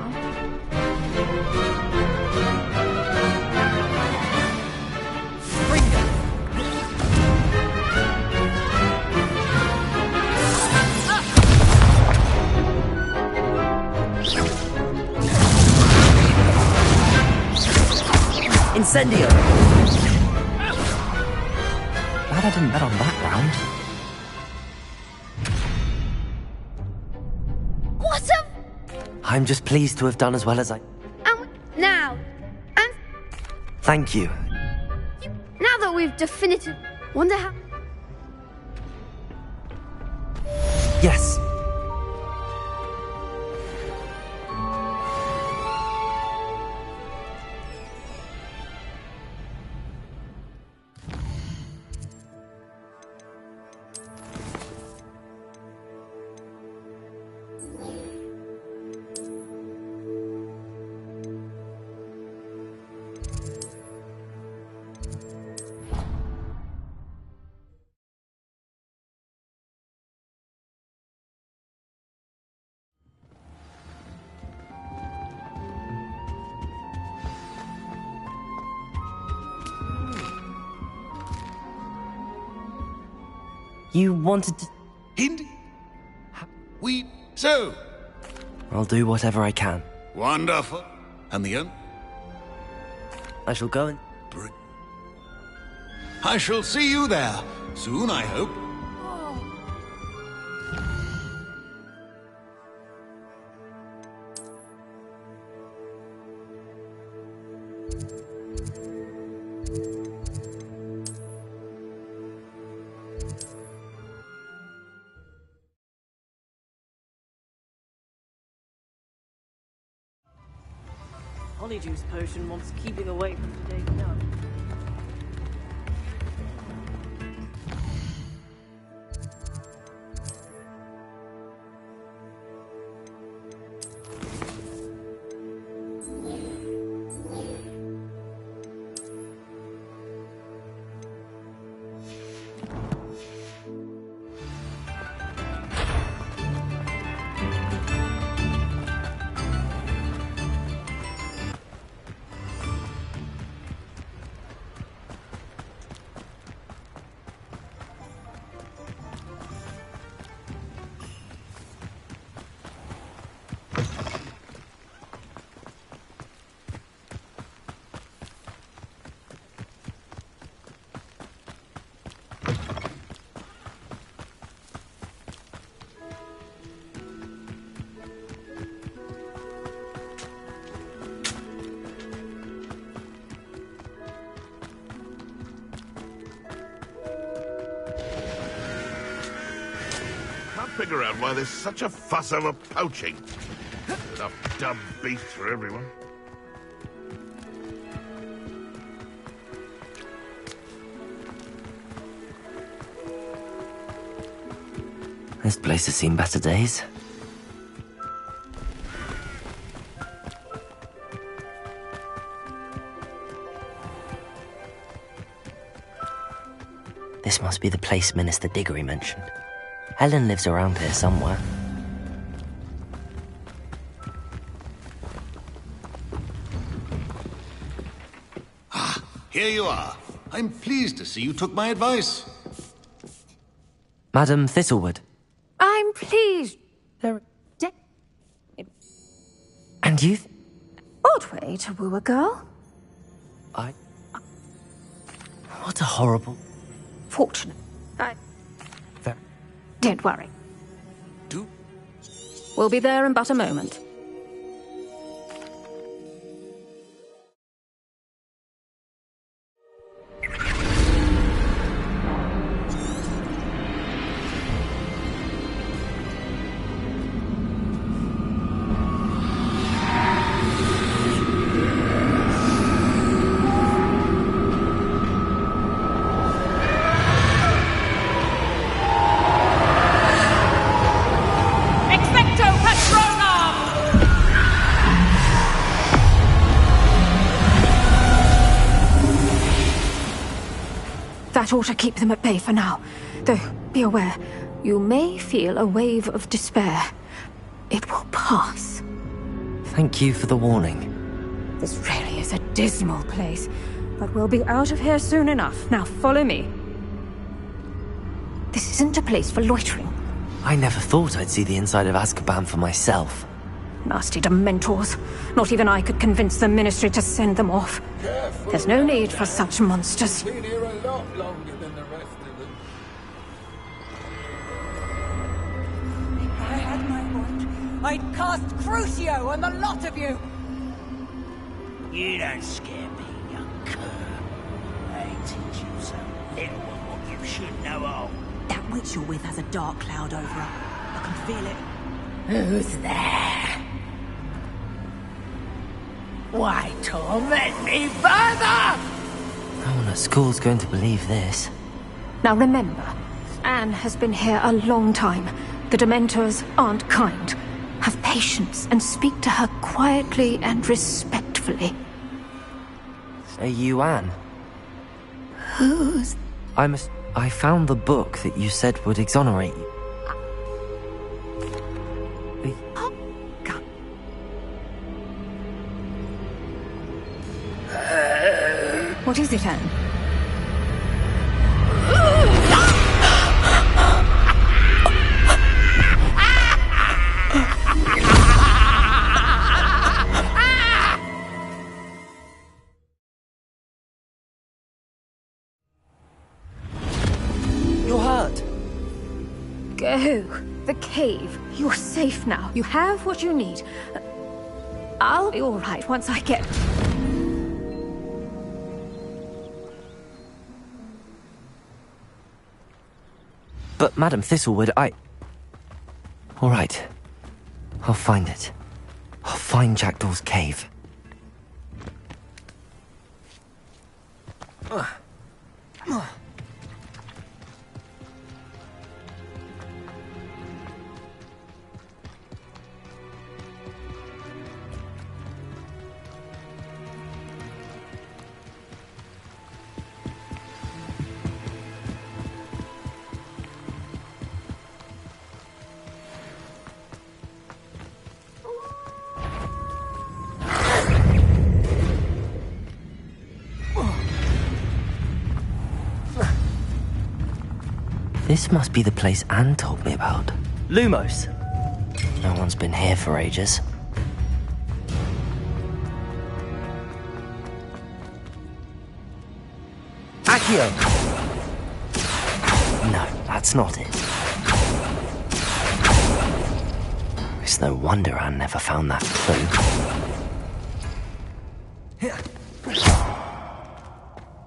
Incendio! Glad I didn't bet on that round. What a... I'm just pleased to have done as well as I... Now, and Thank you. now that we've definitive... Wonder how... Yes. You wanted to... Indeed. So? I'll do whatever I can. Wonderful. And the end? I shall go and... I shall see you there. Soon, I hope. Honeyjuice potion wants keeping away from today's nut. Figure out why there's such a fuss over poaching. Enough dumb beasts for everyone. This place has seen better days. This must be the place Minister Diggory mentioned. Helen lives around here somewhere. Here you are. I'm pleased to see you took my advice. Madam Thistlewood. I'm pleased. And you... Odd way to woo a girl. What a horrible... Fortunate. Don't worry. We'll be there in but a moment. That ought to keep them at bay for now. Though, be aware, you may feel a wave of despair. It will pass. Thank you for the warning. This really is a dismal place, but we'll be out of here soon enough. Now follow me. This isn't a place for loitering. I never thought I'd see the inside of Azkaban for myself. Nasty Dementors. Not even I could convince the Ministry to send them off. There's no need for such monsters. Been here a lot longer than the rest of them. If I had my want, I'd cast Crucio on the lot of you! You don't scare me, young cur. I teach you so little of what you should know all. That witch you're with has a dark cloud over her. I can feel it. Who's there? Why torment me further? No one at school's going to believe this. Now remember, Anne has been here a long time. The Dementors aren't kind. Have patience and speak to her quietly and respectfully. Are you Anne? Who's... I found the book that you said would exonerate you. What is it, Anne? You're hurt. Go. The cave. You're safe now. You have what you need. I'll be all right once I get... But, Madam Thistlewood, All right. I'll find it. I'll find Jackdaw's cave. This must be the place Anne told me about. Lumos! No one's been here for ages. Accio! No, that's not it. It's no wonder Anne never found that clue.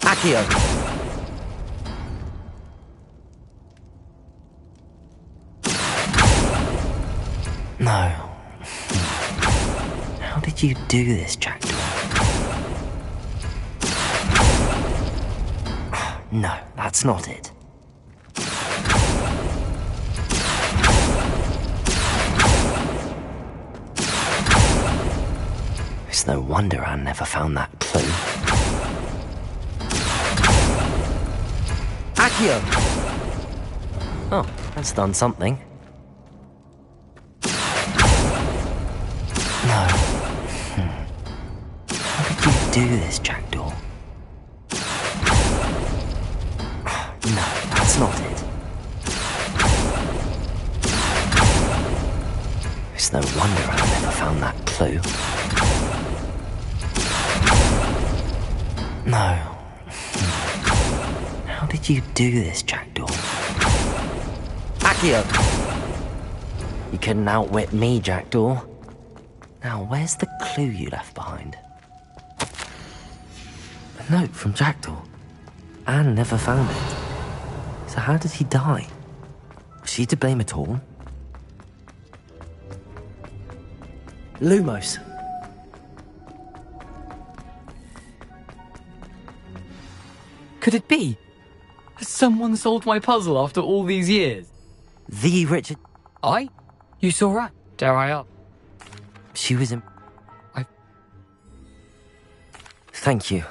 Accio! No. How did you do this, Jackdaw? No, that's not it. It's no wonder Anne never found that clue. Accio! Oh, that's done something. No. How did you do this, Jackdaw? No, that's not it. It's no wonder I never found that clue. No. How did you do this, Jackdaw? Accio! You couldn't outwit me, Jackdaw. Now, where's the clue you left behind? A note from Jackdaw. Anne never found it. So how did he die? Was she to blame at all? Lumos. Could it be? Has someone solved my puzzle after all these years? The Richard... I? You saw her? Dare I up? She was in... Thank you.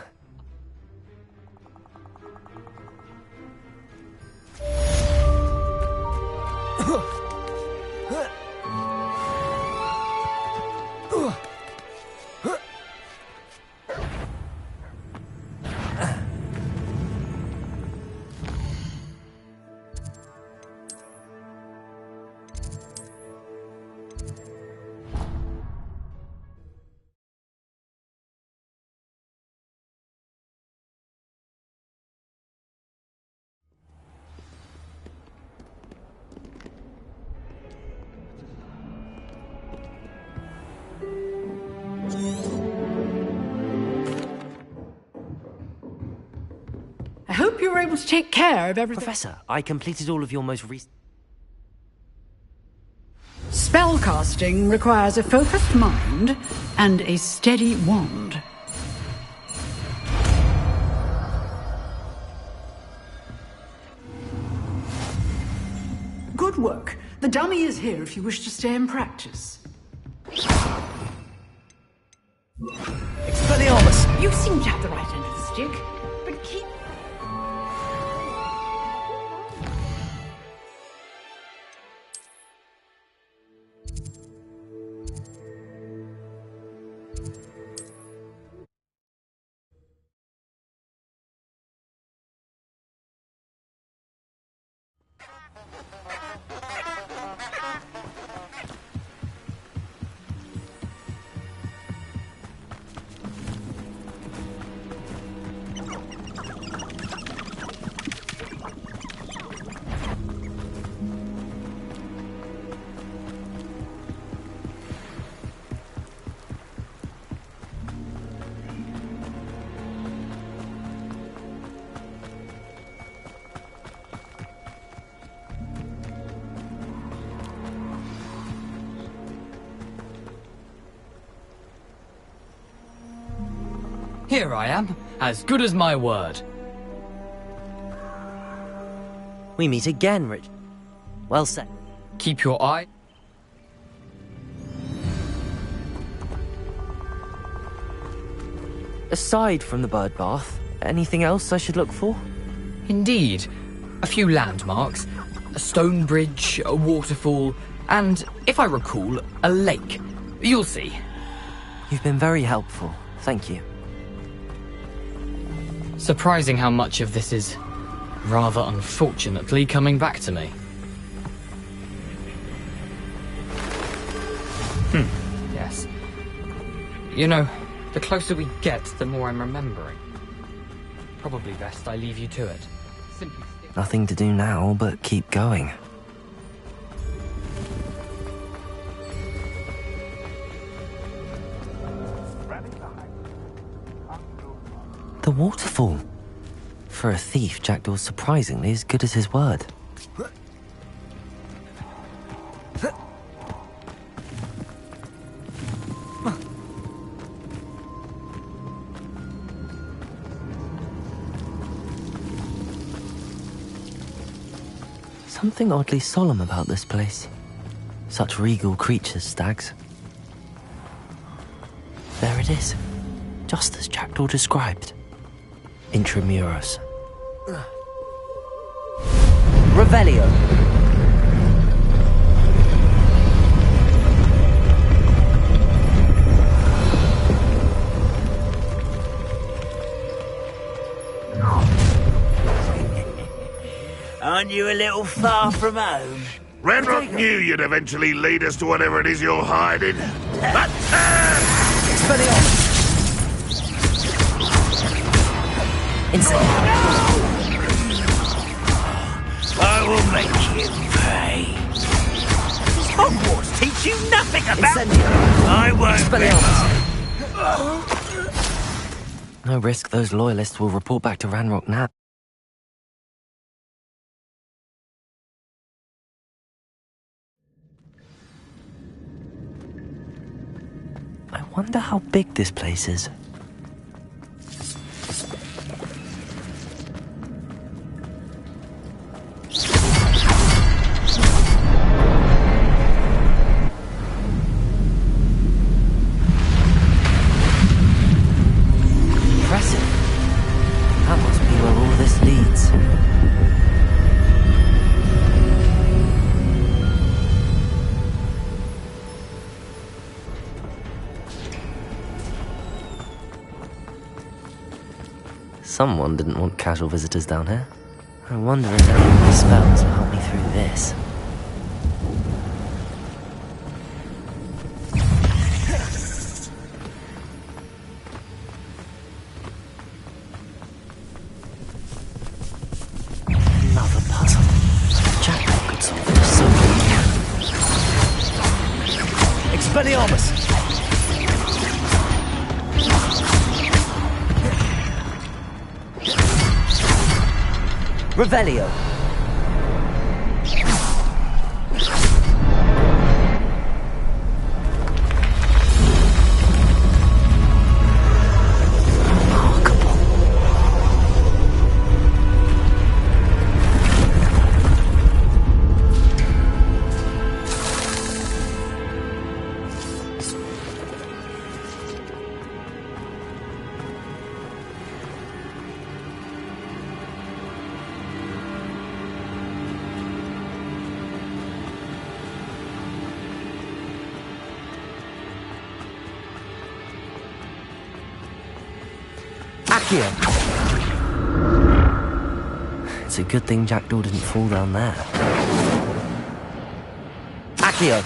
you were able to take care of everything. Professor, I completed all of your most recent... Spellcasting requires a focused mind and a steady wand. Good work. The dummy is here if you wish to stay and practice. Expelliarmus! You seem to have the right end of the stick, but keep... Here I am, as good as my word. We meet again, Rich. Well said. Keep your eye... Aside from the bird bath, anything else I should look for? Indeed. A few landmarks, a stone bridge, a waterfall, and, if I recall, a lake. You'll see. You've been very helpful. Thank you. Surprising how much of this is, rather unfortunately, coming back to me. Yes. You know, the closer we get, the more I'm remembering. Probably best I leave you to it. Simply stick... Nothing to do now but keep going. The waterfall. For a thief, Jackdaw's surprisingly as good as his word. Something oddly solemn about this place. Such regal creatures, stags. There it is, just as Jackdaw described. Intramuros. Revelio. Aren't you a little far from home? Ranrock knew you'd eventually lead us to whatever it is you're hiding. I will make you pay. Does Hogwarts teach you nothing about... I won't No risk those loyalists will report back to Ranrock now. I wonder how big this place is. Impressive. That must be where all this leads. Someone didn't want casual visitors down here. I wonder if any of my spells will help me through this. Another puzzle. Jackpot could solve it so quickly. Expelliarmus! Revelio. It's a good thing Jackdaw didn't fall down there. Accio!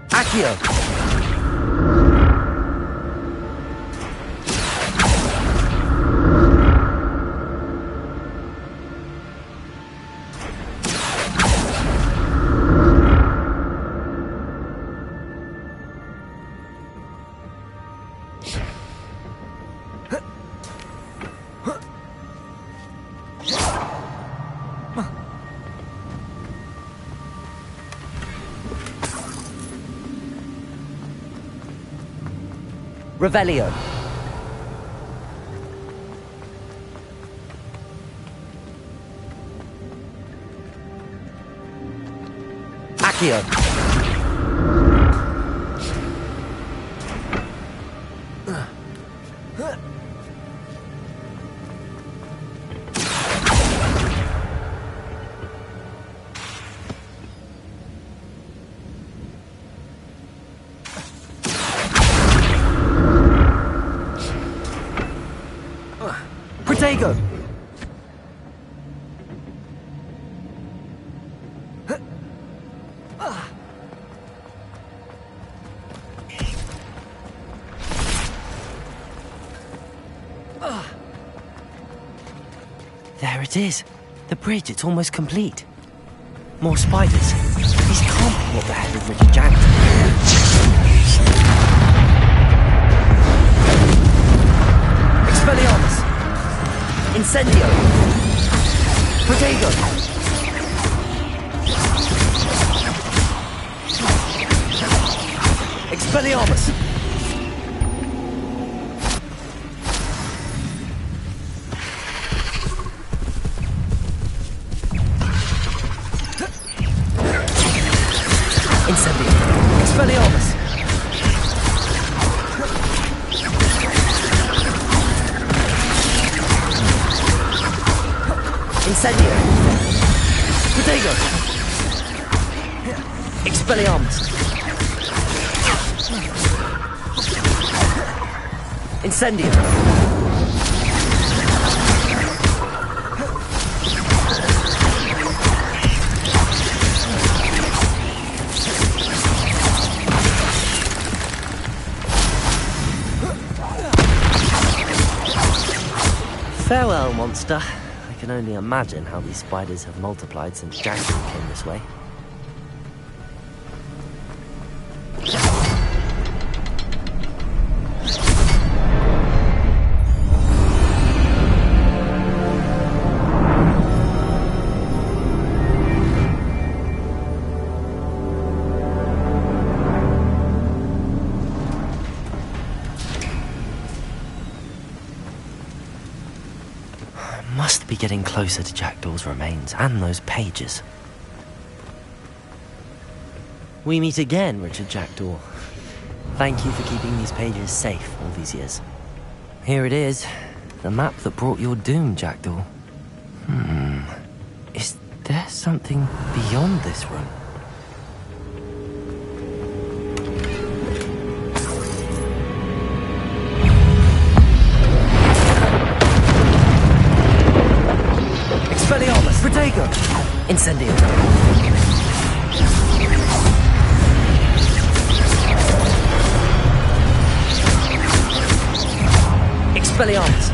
Accio! Revelio. Accio. Protego! There it is. The bridge, it's almost complete. More spiders. These can't be what the head of Richard Jackson. Expelliarmus! Incendio! Protego! Expelliarmus! Incendio! Expelliarmus! Incendio! Protego! Expelliarmus! Incendio! Farewell, monster. I can only imagine how these spiders have multiplied since Jackson came this way. Must be getting closer to Jackdaw's remains and those pages. We meet again, Richard Jackdaw. Thank you for keeping these pages safe all these years. Here it is, the map that brought your doom, Jackdaw. Is there something beyond this room? Expelliarmus! Protego! Incendio! Expelliarmus!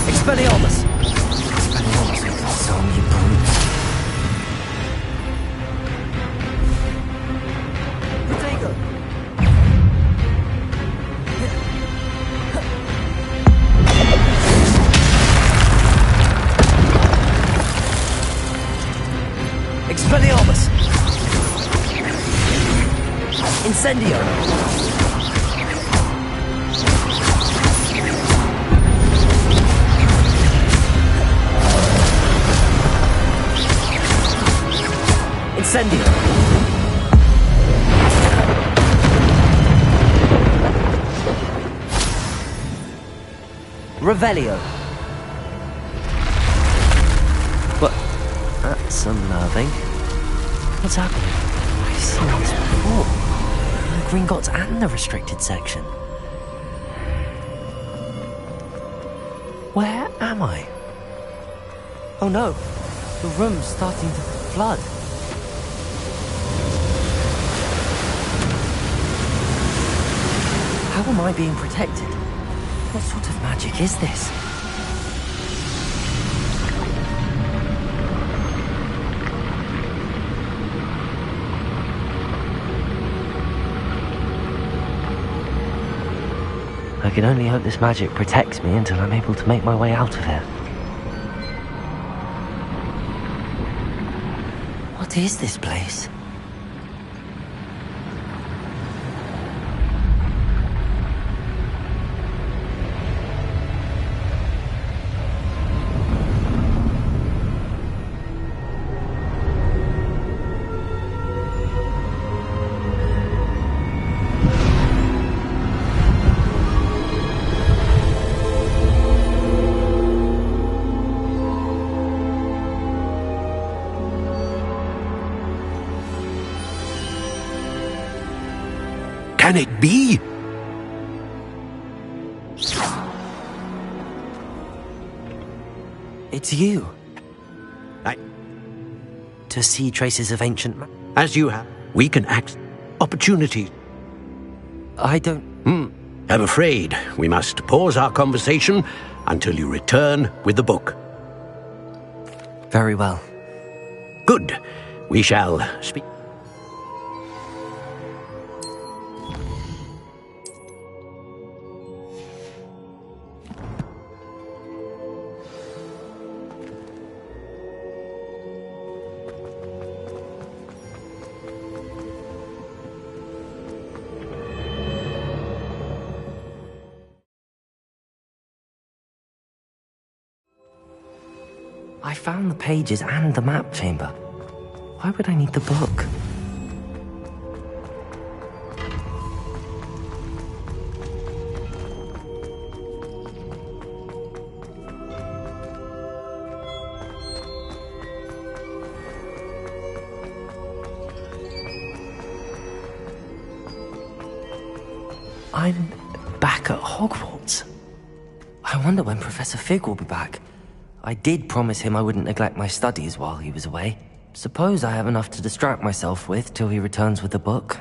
Expelliarmus! Expelliarmus with the zombie brute. Protego! Expelliarmus! Incendio! Incendio! Revelio! What? That's unnerving. What's happening? I've seen this before. The Gringotts and the restricted section. Where am I? Oh no! The room's starting to flood. How am I being protected? What sort of magic is this? I can only hope this magic protects me until I'm able to make my way out of here. What is this place? Can it be? It's you. To see traces of ancient... As you have, we can act opportunities. I don't... I'm afraid we must pause our conversation until you return with the book. Very well. Good. We shall speak. I found the pages and the map chamber. Why would I need the book? I'm back at Hogwarts. I wonder when Professor Fig will be back. I did promise him I wouldn't neglect my studies while he was away. Suppose I have enough to distract myself with till he returns with the book.